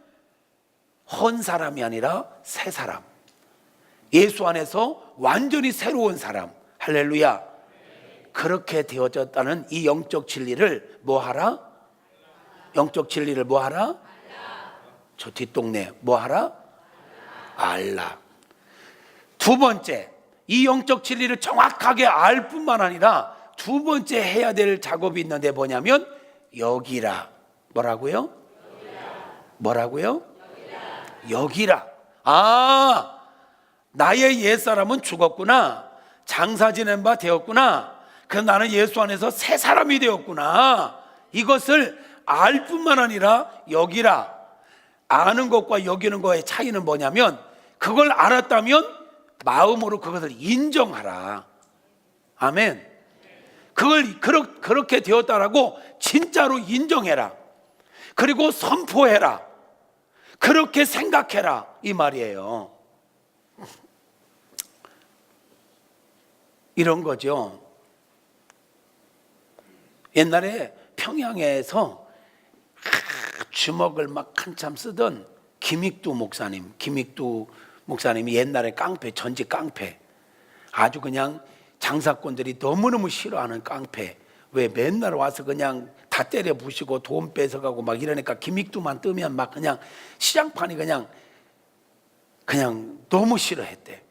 헌 사람이 아니라 새 사람, 예수 안에서 완전히 새로운 사람, 할렐루야, 그렇게 되어졌다는 이 영적 진리를 뭐하라? 영적 진리를 뭐하라? 저 뒷동네 뭐하라? 알라. 두 번째, 이 영적 진리를 정확하게 알 뿐만 아니라 두 번째 해야 될 작업이 있는데 뭐냐면 여기라. 뭐라고요? 뭐라고요? 여기라. 아, 나의 옛사람은 죽었구나, 장사 지낸 바 되었구나, 그래서 나는 예수 안에서 새 사람이 되었구나, 이것을 알 뿐만 아니라 여기라. 아는 것과 여기는 것의 차이는 뭐냐면, 그걸 알았다면 마음으로 그것을 인정하라. 아멘. 그걸 그렇게 되었다라고 진짜로 인정해라. 그리고 선포해라. 그렇게 생각해라, 이 말이에요. 이런 거죠. 옛날에 평양에서 주먹을 막 한참 쓰던 김익두 목사님이 옛날에 깡패, 전직 깡패, 아주 그냥 장사꾼들이 너무너무 싫어하는 깡패, 왜 맨날 와서 그냥 다 때려 부시고 돈 뺏어가고 막 이러니까 김익두만 뜨면 막 그냥 시장판이 그냥 너무 싫어했대.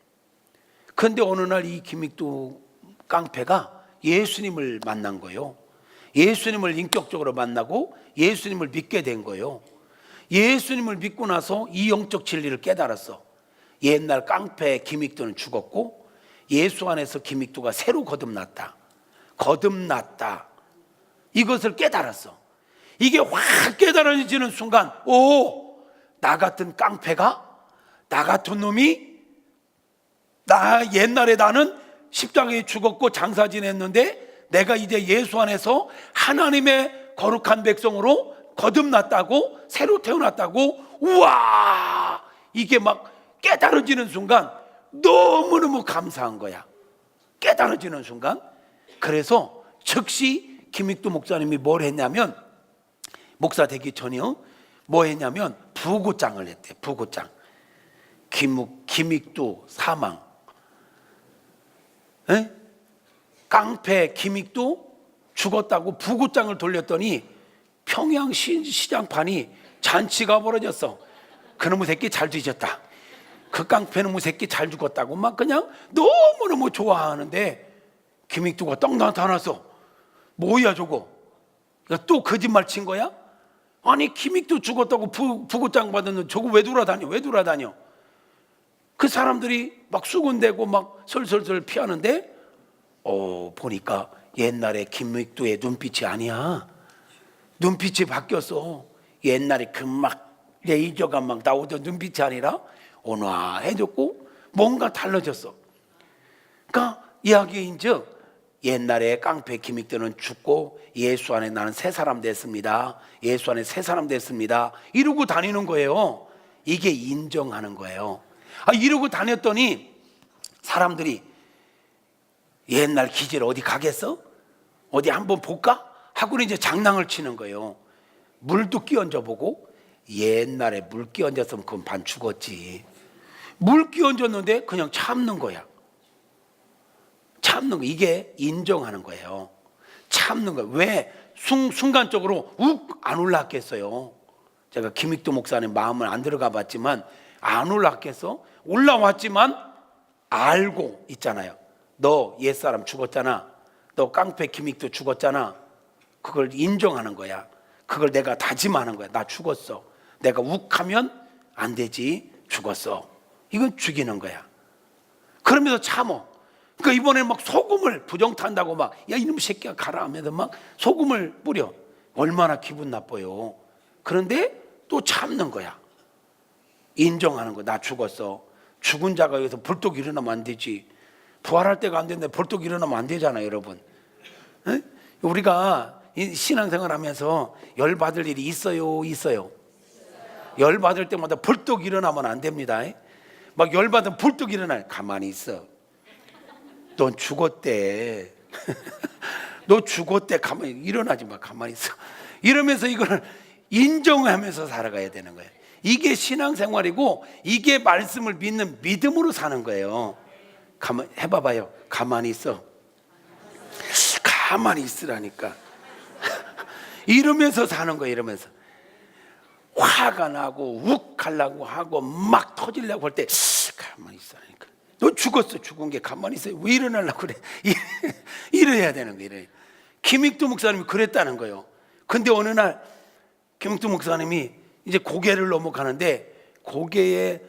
그런데 어느 날 이 김익두 깡패가 예수님을 만난 거예요. 예수님을 인격적으로 만나고 예수님을 믿게 된 거예요. 예수님을 믿고 나서 이 영적 진리를 깨달았어. 옛날 깡패 김익두는 죽었고 예수 안에서 김익두가 새로 거듭났다. 이것을 깨달았어. 이게 확 깨달아지는 순간, 나 같은 깡패가, 나 같은 놈이, 옛날에 나는 십자가에 죽었고 장사 지냈는데 내가 이제 예수 안에서 하나님의 거룩한 백성으로 거듭났다고, 새로 태어났다고, 우와, 이게 막 깨달아지는 순간 너무너무 감사한 거야. 깨달아지는 순간. 그래서 즉시 김익두 목사님이 뭘 했냐면, 목사 되기 전이요, 뭐 했냐면 부고장을 했대. 부고장. 김익두 사망. 에? 깡패 김익두 죽었다고 부고장을 돌렸더니 평양 시장판이 잔치가 벌어졌어. 그놈의 새끼 잘 뒤졌다, 그 깡패놈의 새끼 잘 죽었다고 막 그냥 너무너무 좋아하는데, 김익두가 떡 나타났어. 뭐야 저거? 또 거짓말 친 거야? 아니 김익두 죽었다고 부고장 받았는데 저거 왜 돌아다녀? 그 사람들이 막 수군대고 막 설설설 피하는데, 보니까 옛날에 김익두의 눈빛이 아니야. 눈빛이 바뀌었어. 옛날에 그 막 레이저가 막 나오던 눈빛이 아니라 온화해졌고 뭔가 달라졌어. 그러니까 이야기인즉 옛날에 깡패 김익두는 죽고 예수 안에 나는 새 사람 됐습니다. 예수 안에 새 사람 됐습니다. 이러고 다니는 거예요. 이게 인정하는 거예요. 이러고 다녔더니 사람들이 옛날 기질 어디 가겠어? 어디 한번 볼까? 하고는 이제 장난을 치는 거예요. 물도 끼얹어 보고, 옛날에 물 끼얹었으면 그건 반 죽었지. 물 끼얹었는데 그냥 참는 거야. 참는 거, 이게 인정하는 거예요. 참는 거예요. 왜? 순간적으로 욱 안 올랐겠어요. 제가 김익두 목사님 마음을 안 들어가 봤지만 안 올랐겠어? 올라왔지만 알고 있잖아요. 너 옛사람 죽었잖아. 너 깡패 김익도 죽었잖아. 그걸 인정하는 거야. 그걸 내가 다짐하는 거야. 나 죽었어. 내가 욱하면 안 되지. 죽었어. 이건 죽이는 거야. 그러면서 참어. 그러니까 이번에 막 소금을 부정탄다고 막 야 이놈 새끼야 가라 하면서 막 소금을 뿌려. 얼마나 기분 나빠요. 그런데 또 참는 거야. 인정하는 거야. 나 죽었어. 죽은 자가 여기서 벌떡 일어나면 안 되지. 부활할 때가 안 되는데 벌떡 일어나면 안 되잖아요, 여러분. 에? 우리가 신앙생활 하면서 열받을 일이 있어요? 열받을 때마다 벌떡 일어나면 안 됩니다. 막 열받으면 벌떡 일어나. 가만히 있어. 넌 죽었대. 너 죽었대. 가만히 일어나지 마. 가만히 있어. 이러면서 이거를 인정하면서 살아가야 되는 거예요. 이게 신앙생활이고 이게 말씀을 믿는 믿음으로 사는 거예요. 가만 해봐봐요. 가만히 있어. 가만히 있으라니까. 이러면서 사는 거예요. 이러면서 화가 나고 욱하려고 하고 막 터지려고 할 때 가만히 있으라니까. 너 죽었어. 죽은 게 가만히 있어. 왜 일어나려고 그래. 이래야 되는 거예요. 김익두 목사님이 그랬다는 거예요. 근데 어느 날 김익두 목사님이 이제 고개를 넘어가는데 고개에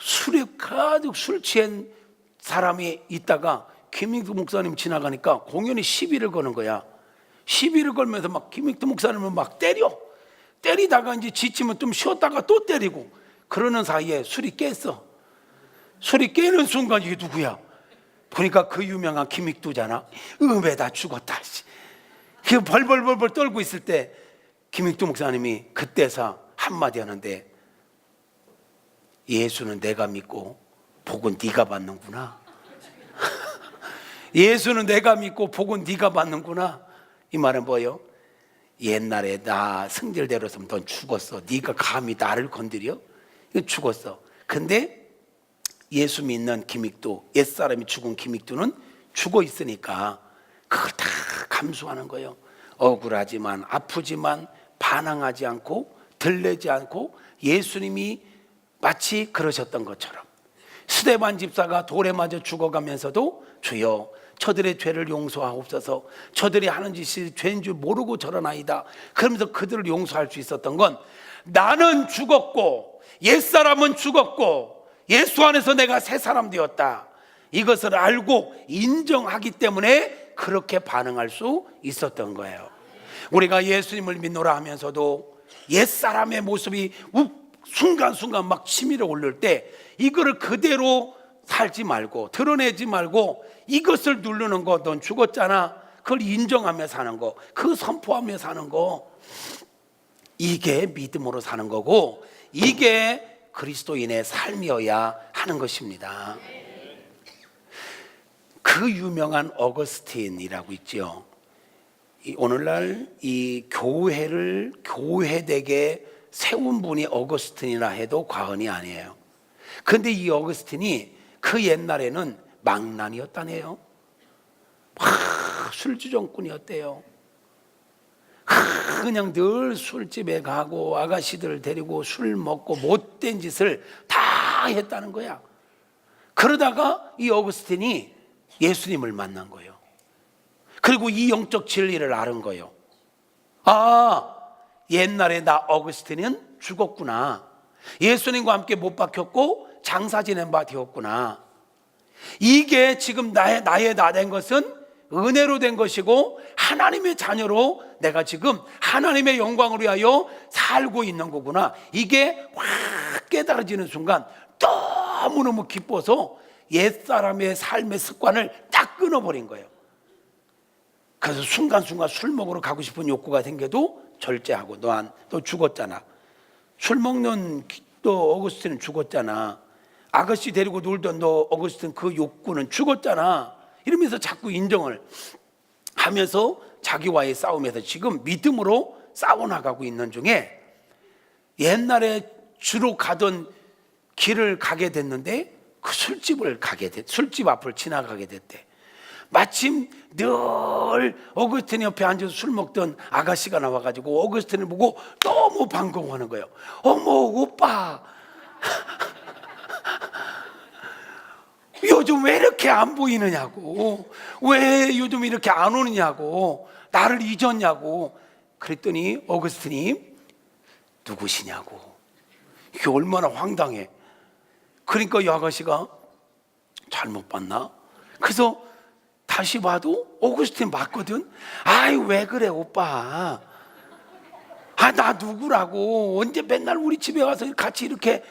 술에 가득 술 취한 사람이 있다가 김익두 목사님 지나가니까 공연히 시비를 거는 거야. 시비를 걸면서 막 김익두 목사님을 막 때리다가 이제 지치면 좀 쉬었다가 또 때리고 그러는 사이에 술이 깼어. 술이 깨는 순간 이게 누구야? 보니까 그 유명한 김익두잖아. 다 죽었다. 그 벌벌벌벌 떨고 있을 때 김익두 목사님이 그때서 한마디 하는데 예수는 내가 믿고 복은 네가 받는구나. 예수는 내가 믿고 복은 네가 받는구나. 이 말은 뭐예요? 옛날에 나 승질대로서면 넌 죽었어. 네가 감히 나를 건드려? 죽었어. 근데 예수 믿는 김익두, 옛사람이 죽은 김익두는 죽어 있으니까 그걸 다 감수하는 거예요. 억울하지만 아프지만 반항하지 않고 들레지 않고 예수님이 마치 그러셨던 것처럼 스데반 집사가 돌에 맞아 죽어가면서도 주여 저들의 죄를 용서하옵소서. 저들이 하는 짓이 죄인 줄 모르고 저러나이다. 그러면서 그들을 용서할 수 있었던 건 나는 죽었고 옛사람은 죽었고 예수 안에서 내가 새 사람 되었다. 이것을 알고 인정하기 때문에 그렇게 반응할 수 있었던 거예요. 우리가 예수님을 믿노라 하면서도 옛사람의 모습이 순간순간 막 치밀어 오를 때 이거를 그대로 살지 말고 드러내지 말고 이것을 누르는 거. 넌 죽었잖아. 그걸 인정하며 사는 거, 그 선포하며 사는 거, 이게 믿음으로 사는 거고 이게 그리스도인의 삶이어야 하는 것입니다. 그 유명한 어거스틴이라고 있죠. 오늘날 이 교회를 교회되게 세운 분이 어거스틴이라 해도 과언이 아니에요. 그런데 이 어거스틴이 그 옛날에는 망난이었다네요. 술주정꾼이었대요. 그냥 늘 술집에 가고 아가씨들 데리고 술 먹고 못된 짓을 다 했다는 거야. 그러다가 이 어거스틴이 예수님을 만난 거예요. 그리고 이 영적 진리를 알은 거예요. 아, 옛날에 나 어거스틴은 죽었구나. 예수님과 함께 못 박혔고 장사 지낸 바 되었구나. 이게 지금 나의 나 된 것은 은혜로 된 것이고 하나님의 자녀로 내가 지금 하나님의 영광을 위하여 살고 있는 거구나. 이게 확 깨달아지는 순간 너무너무 기뻐서 옛사람의 삶의 습관을 딱 끊어버린 거예요. 그래서 순간순간 술 먹으러 가고 싶은 욕구가 생겨도 절제하고 너 죽었잖아. 술 먹는 너 어거스틴은 죽었잖아. 아가씨 데리고 놀던 너 어거스틴 그 욕구는 죽었잖아. 이러면서 자꾸 인정을 하면서 자기와의 싸움에서 지금 믿음으로 싸워나가고 있는 중에 옛날에 주로 가던 길을 가게 됐는데 그 술집 앞을 지나가게 됐대. 마침 늘 어거스틴 옆에 앉아서 술 먹던 아가씨가 나와가지고 어거스틴을 보고 너무 반가워하는 거예요. 어머 오빠 요즘 왜 이렇게 안 보이느냐고, 왜 요즘 이렇게 안 오느냐고, 나를 잊었냐고. 그랬더니 어거스틴이 누구시냐고. 이게 얼마나 황당해. 그러니까 이 아가씨가 잘못 봤나? 그래서 다시 봐도 어거스틴 맞거든. 아이 왜 그래 오빠, 나 누구라고, 언제 맨날 우리 집에 와서 같이 이렇게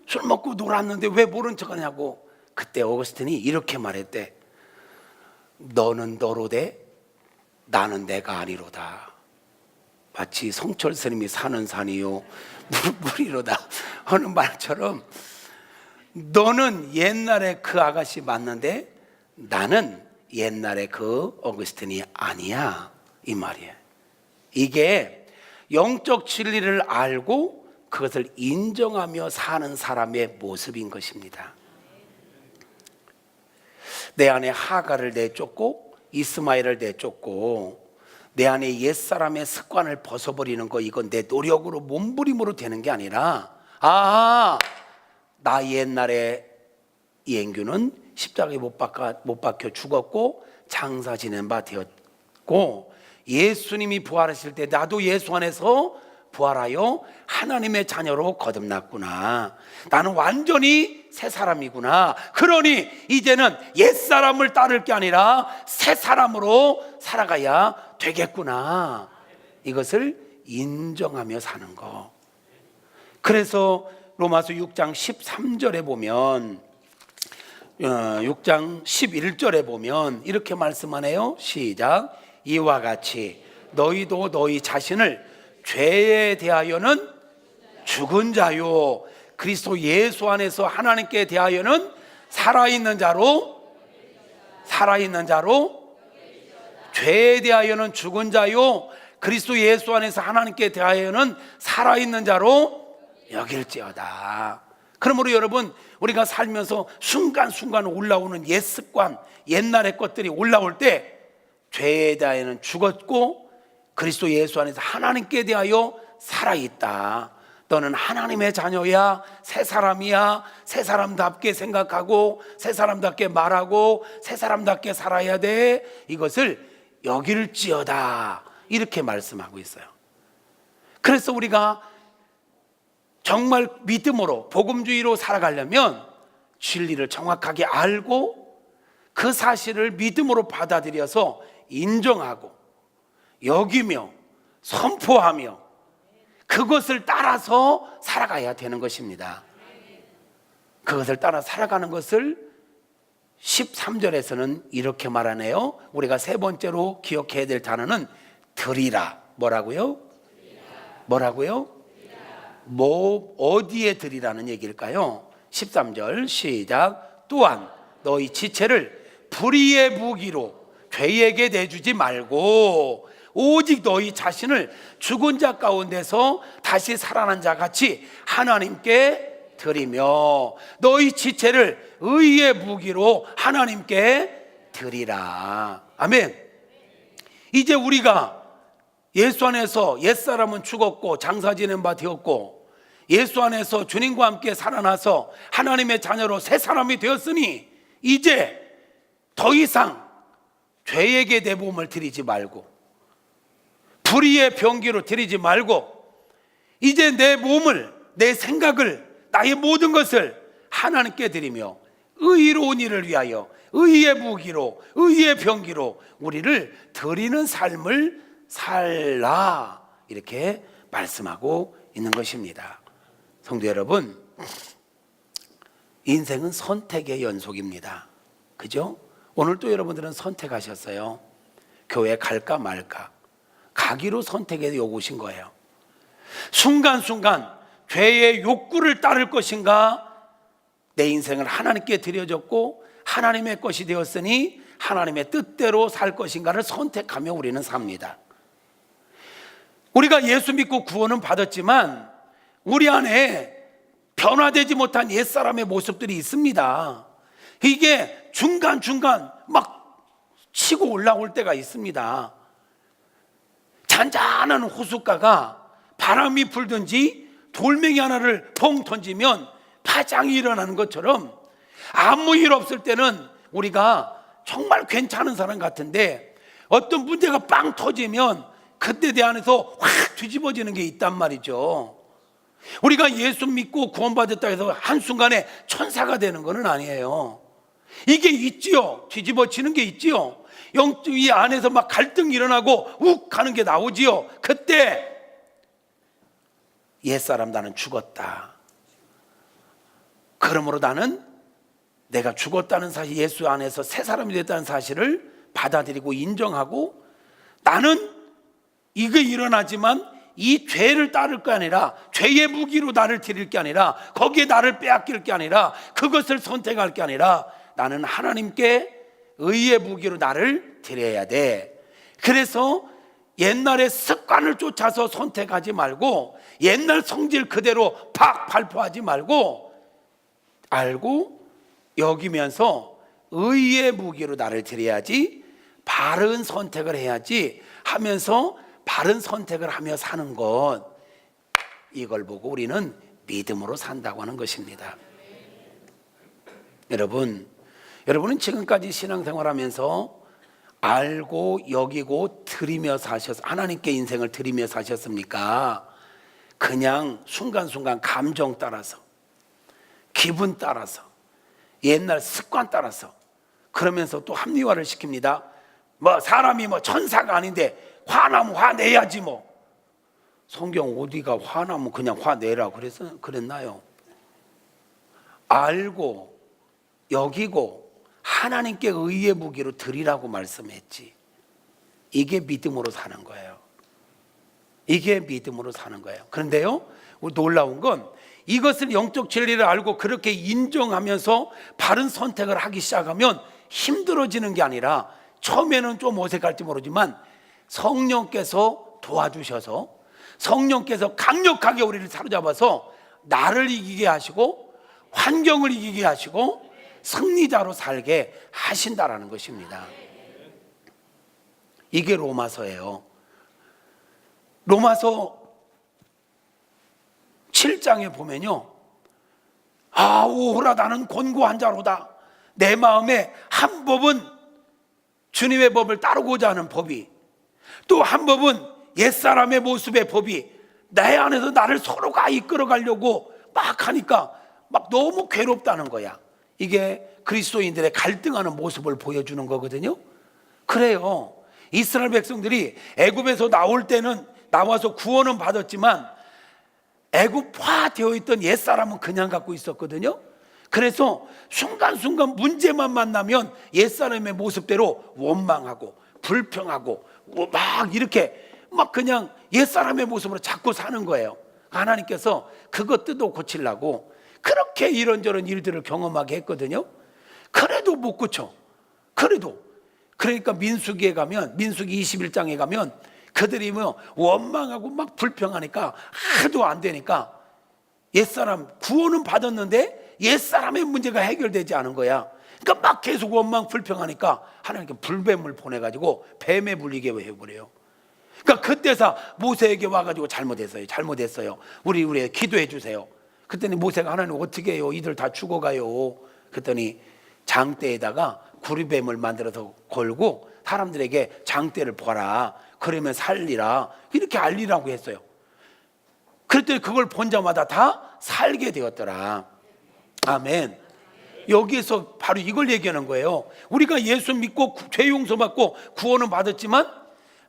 술 먹고 놀았는데 왜 모른 척 하냐고. 그때 어거스틴이 이렇게 말했대. 너는 너로되 나는 내가 아니로다. 마치 성철 스님이 사는 산이요 물이로다 하는 말처럼, 너는 옛날에 그 아가씨 맞는데 나는 옛날에 그 어거스틴이 아니야, 이 말이에요. 이게 영적 진리를 알고 그것을 인정하며 사는 사람의 모습인 것입니다. 내 안에 하갈을 내쫓고 이스마엘을 내쫓고 내 안에 옛사람의 습관을 벗어버리는 거, 이건 내 노력으로 몸부림으로 되는 게 아니라, 나 옛날에 이행규는 십자가에 못 박혀 죽었고 장사 지낸 바 되었고, 예수님이 부활하실 때 나도 예수 안에서 부활하여 하나님의 자녀로 거듭났구나. 나는 완전히 새 사람이구나. 그러니 이제는 옛사람을 따를 게 아니라 새 사람으로 살아가야 되겠구나. 이것을 인정하며 사는 거. 그래서 로마서 6장 13절에 보면, 6장 11절에 보면 이렇게 말씀하네요. 시작. 이와 같이 너희도 너희 자신을 죄에 대하여는 죽은 자요 그리스도 예수 안에서 하나님께 대하여는 살아있는 자로, 죄에 대하여는 죽은 자요 그리스도 예수 안에서 하나님께 대하여는 살아있는 자로 여길지어다. 그러므로 여러분, 우리가 살면서 순간순간 올라오는 옛 습관, 옛날의 것들이 올라올 때 죄에 대하여는 죽었고 그리스도 예수 안에서 하나님께 대하여 살아있다. 너는 하나님의 자녀야, 새 사람이야. 새 사람답게 생각하고 새 사람답게 말하고 새 사람답게 살아야 돼. 이것을 여길지어다. 이렇게 말씀하고 있어요. 그래서 우리가 정말 믿음으로 복음주의로 살아가려면 진리를 정확하게 알고 그 사실을 믿음으로 받아들여서 인정하고 여기며 선포하며 그것을 따라서 살아가야 되는 것입니다. 그것을 따라 살아가는 것을 13절에서는 이렇게 말하네요. 우리가 세 번째로 기억해야 될 단어는 드리라. 뭐라고요? 어디에 드리라는 얘기일까요? 13절 시작. 또한 너희 지체를 불의의 무기로 죄에게 내주지 말고 오직 너희 자신을 죽은 자 가운데서 다시 살아난 자 같이 하나님께 드리며 너희 지체를 의의 무기로 하나님께 드리라. 아멘. 이제 우리가 예수 안에서 옛사람은 죽었고 장사 지낸 바 되었고 예수 안에서 주님과 함께 살아나서 하나님의 자녀로 새 사람이 되었으니 이제 더 이상 죄에게 내 몸을 드리지 말고 불의의 병기로 드리지 말고 이제 내 몸을, 내 생각을, 나의 모든 것을 하나님께 드리며 의로운 일을 위하여 의의 무기로, 의의 병기로 우리를 드리는 삶을 살라. 이렇게 말씀하고 있는 것입니다. 성도 여러분, 인생은 선택의 연속입니다. 그죠? 오늘 또 여러분들은 선택하셨어요. 교회 갈까 말까. 가기로 선택해 오신 거예요. 순간순간 죄의 욕구를 따를 것인가, 내 인생을 하나님께 드려졌고 하나님의 것이 되었으니 하나님의 뜻대로 살 것인가를 선택하며 우리는 삽니다. 우리가 예수 믿고 구원은 받았지만 우리 안에 변화되지 못한 옛사람의 모습들이 있습니다. 이게 중간중간 막 치고 올라올 때가 있습니다. 잔잔한 호숫가가 바람이 불든지 돌멩이 하나를 펑 던지면 파장이 일어나는 것처럼 아무 일 없을 때는 우리가 정말 괜찮은 사람 같은데 어떤 문제가 빵 터지면 그때 내 안에서 확 뒤집어지는 게 있단 말이죠. 우리가 예수 믿고 구원받았다 해서 한순간에 천사가 되는 것은 아니에요. 이게 있지요. 뒤집어지는 게 있지요. 이 안에서 막 갈등이 일어나고 욱 하는 게 나오지요. 그때 옛사람 나는 죽었다. 그러므로 나는 내가 죽었다는 사실, 예수 안에서 새 사람이 됐다는 사실을 받아들이고 인정하고, 나는 이게 일어나지만 이 죄를 따를 게 아니라, 죄의 무기로 나를 드릴 게 아니라, 거기에 나를 빼앗길 게 아니라, 그것을 선택할 게 아니라 나는 하나님께 의의 무기로 나를 드려야 돼. 그래서 옛날의 습관을 쫓아서 선택하지 말고 옛날 성질 그대로 팍 발표하지 말고 알고 여기면서 의의 무기로 나를 드려야지, 바른 선택을 해야지 하면서 바른 선택을 하며 사는 것, 이걸 보고 우리는 믿음으로 산다고 하는 것입니다. 여러분은 지금까지 신앙생활하면서 알고 여기고 드리며 하나님께 인생을 드리며 사셨습니까? 그냥 순간순간 감정 따라서, 기분 따라서, 옛날 습관 따라서, 그러면서 또 합리화를 시킵니다. 사람이 천사가 아닌데 화나면 화내야지 성경 어디가 화나면 그냥 화내라 그랬나요? 알고 여기고 하나님께 의의 무기로 드리라고 말씀했지. 이게 믿음으로 사는 거예요. 이게 믿음으로 사는 거예요. 그런데요, 놀라운 건 이것을 영적 진리를 알고 그렇게 인정하면서 바른 선택을 하기 시작하면 힘들어지는 게 아니라, 처음에는 좀 어색할지 모르지만 성령께서 도와주셔서, 성령께서 강력하게 우리를 사로잡아서 나를 이기게 하시고 환경을 이기게 하시고 승리자로 살게 하신다라는 것입니다. 이게 로마서예요. 로마서 7장에 보면요, 오호라 나는 곤고한 자로다. 내 마음에 한 법은 주님의 법을 따르고자 하는 법이, 또 한 법은 옛사람의 모습의 법이 내 안에서 나를 서로가 이끌어가려고 막 하니까 막 너무 괴롭다는 거야. 이게 그리스도인들의 갈등하는 모습을 보여주는 거거든요. 그래요, 이스라엘 백성들이 애굽에서 나올 때는 나와서 구원은 받았지만 애굽화되어 있던 옛사람은 그냥 갖고 있었거든요. 그래서 순간순간 문제만 만나면 옛사람의 모습대로 원망하고 불평하고 막 이렇게 막 그냥 옛사람의 모습으로 자꾸 사는 거예요. 하나님께서 그것 뜯어 고치려고 그렇게 이런저런 일들을 경험하게 했거든요. 그래도 못 고쳐. 그러니까 민수기에 가면, 민수기 21장에 가면 그들이 원망하고 막 불평하니까 하도 안 되니까 옛사람 구원은 받았는데 옛사람의 문제가 해결되지 않은 거야. 그러니까 막 계속 원망 불평하니까 하나님께 불뱀을 보내가지고 뱀에 물리게 해버려요. 그러니까 그때서 모세에게 와가지고 잘못했어요. 우리 기도해 주세요. 그랬더니 모세가 하나님 어떻게 해요? 이들 다 죽어가요. 그랬더니 장대에다가 구리뱀을 만들어서 걸고 사람들에게 장대를 보라. 그러면 살리라. 이렇게 알리라고 했어요. 그랬더니 그걸 본 자마다 다 살게 되었더라. 아멘. 여기에서 바로 이걸 얘기하는 거예요. 우리가 예수 믿고 죄 용서받고 구원은 받았지만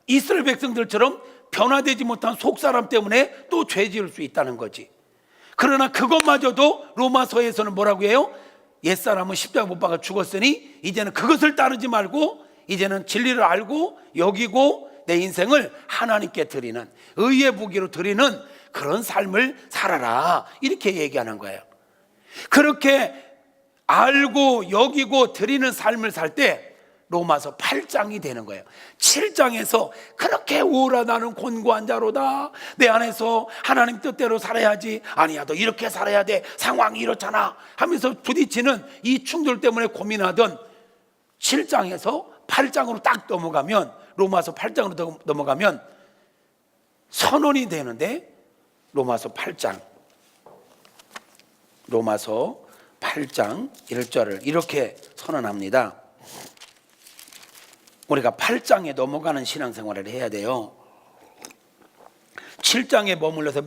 이스라엘 백성들처럼 변화되지 못한 속사람 때문에 또 죄 지을 수 있다는 거지. 그러나 그것마저도 로마서에서는 뭐라고 해요? 옛사람은 십자가 못 박아 죽었으니 이제는 그것을 따르지 말고 이제는 진리를 알고 여기고 내 인생을 하나님께 드리는, 의의 무기로 드리는 그런 삶을 살아라, 이렇게 얘기하는 거예요. 그렇게 알고 여기고 드리는 삶을 살 때 로마서 8장이 되는 거예요. 7장에서 그렇게 오라 나는 곤고한 자로다, 내 안에서 하나님 뜻대로 살아야지, 아니야 너 이렇게 살아야 돼, 상황이 이렇잖아 하면서 부딪히는 이 충돌 때문에 고민하던 7장에서 8장으로 딱 넘어가면, 로마서 8장으로 넘어가면 선언이 되는데, 로마서 8장 1절을 이렇게 선언합니다. 우리가 8장에 넘어가는 신앙생활을 해야 돼요. 7장에 머물러서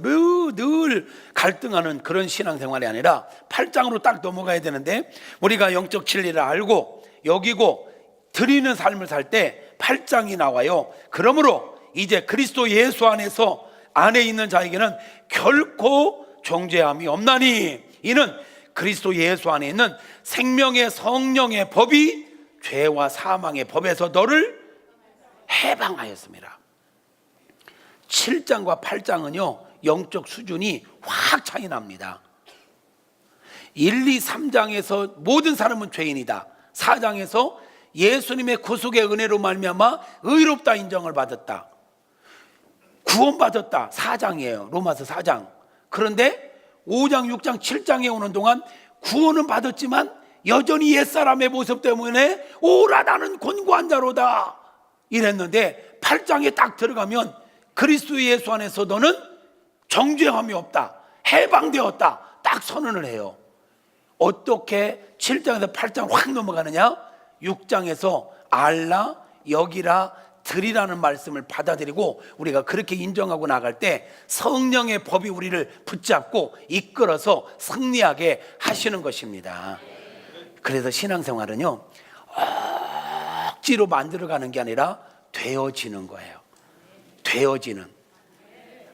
늘 갈등하는 그런 신앙생활이 아니라 8장으로 딱 넘어가야 되는데, 우리가 영적 진리를 알고 여기고 드리는 삶을 살 때 8장이 나와요. 그러므로 이제 그리스도 예수 안에서 안에 있는 자에게는 결코 정죄함이 없나니, 이는 그리스도 예수 안에 있는 생명의 성령의 법이 죄와 사망의 법에서 너를 해방하였습니다. 7장과 8장은요 영적 수준이 확 차이 납니다. 1, 2, 3장에서 모든 사람은 죄인이다. 4장에서 예수님의 구속의 은혜로 말미암아 의롭다 인정을 받았다, 구원받았다. 4장이에요. 로마서 4장. 그런데 5장, 6장, 7장에 오는 동안 구원은 받았지만 여전히 옛사람의 모습 때문에 오라 나는 곤고한 자로다 이랬는데, 8장에 딱 들어가면 그리스도 예수 안에서 너는 정죄함이 없다, 해방되었다 딱 선언을 해요. 어떻게 7장에서 8장 확 넘어가느냐? 6장에서 알라, 여기라, 드리라는 말씀을 받아들이고 우리가 그렇게 인정하고 나갈 때 성령의 법이 우리를 붙잡고 이끌어서 승리하게 하시는 것입니다. 그래서 신앙생활은요 억지로 만들어가는 게 아니라 되어지는 거예요. 되어지는,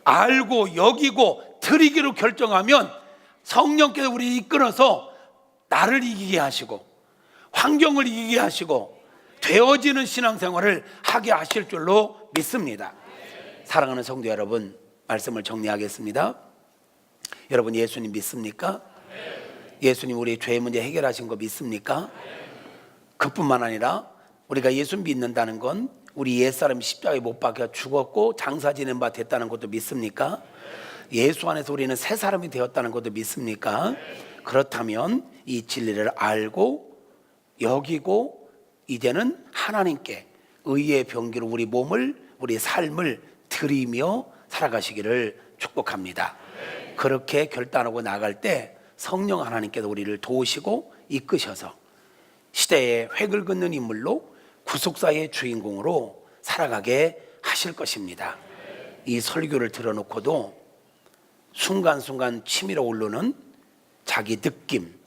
알고 여기고 드리기로 결정하면 성령께서 우리 이끌어서 나를 이기게 하시고 환경을 이기게 하시고 되어지는 신앙생활을 하게 하실 줄로 믿습니다. 사랑하는 성도 여러분, 말씀을 정리하겠습니다. 여러분 예수님 믿습니까? 예수님 우리의 죄 문제 해결하신 거 믿습니까? 그뿐만 아니라 우리가 예수 믿는다는 건 우리 옛사람이 십자가에 못 박혀 죽었고 장사 지낸 바 됐다는 것도 믿습니까? 예수 안에서 우리는 새 사람이 되었다는 것도 믿습니까? 그렇다면 이 진리를 알고 여기고 이제는 하나님께 의의 병기로 우리 몸을, 우리 삶을 드리며 살아가시기를 축복합니다. 그렇게 결단하고 나갈 때 성령 하나님께서 우리를 도우시고 이끄셔서 시대의 획을 긋는 인물로 구속사의 주인공으로 살아가게 하실 것입니다. 이 설교를 들어놓고도 순간순간 치밀어 오르는 자기 느낌,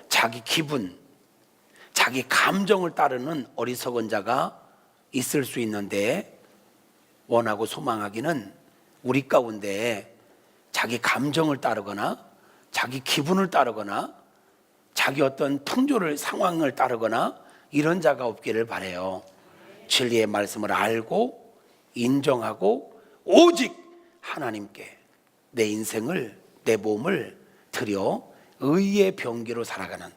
자기 기분, 자기 감정을 따르는 어리석은 자가 있을 수 있는데, 원하고 소망하기는 우리 가운데 자기 감정을 따르거나 자기 기분을 따르거나 자기 어떤 풍조를, 상황을 따르거나 이런 자가 없기를 바라요. 진리의 말씀을 알고 인정하고 오직 하나님께 내 인생을, 내 몸을 드려 의의 병기로 살아가는,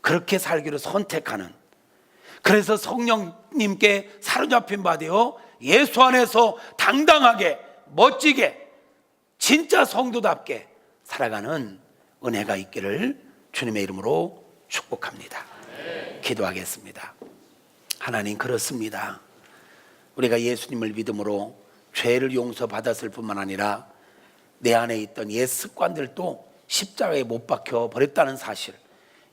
그렇게 살기로 선택하는, 그래서 성령님께 사로잡힌 바 되어 예수 안에서 당당하게 멋지게 진짜 성도답게 살아가는 은혜가 있기를 주님의 이름으로 축복합니다. 기도하겠습습니다. 하나님, 그렇습니다. 우리가 예수님을 믿음으로 죄를 용서받았을 뿐만 아니라 내 안에 있던 옛 습관들도 십자가에 못 박혀 버렸다는 사실,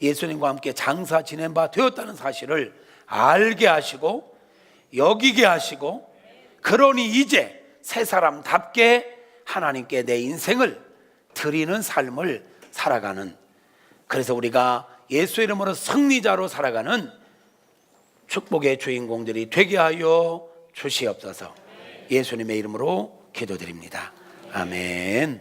예수님과 함께 장사 지낸 바 되었다는 사실을 알게 하시고 여기게 하시고, 그러니 이제 새 사람답게 하나님께 내 인생을 드리는 삶을 살아가는, 그래서 우리가 예수 이름으로 승리자로 살아가는 축복의 주인공들이 되게 하여 주시옵소서. 예수님의 이름으로 기도드립니다. 아멘.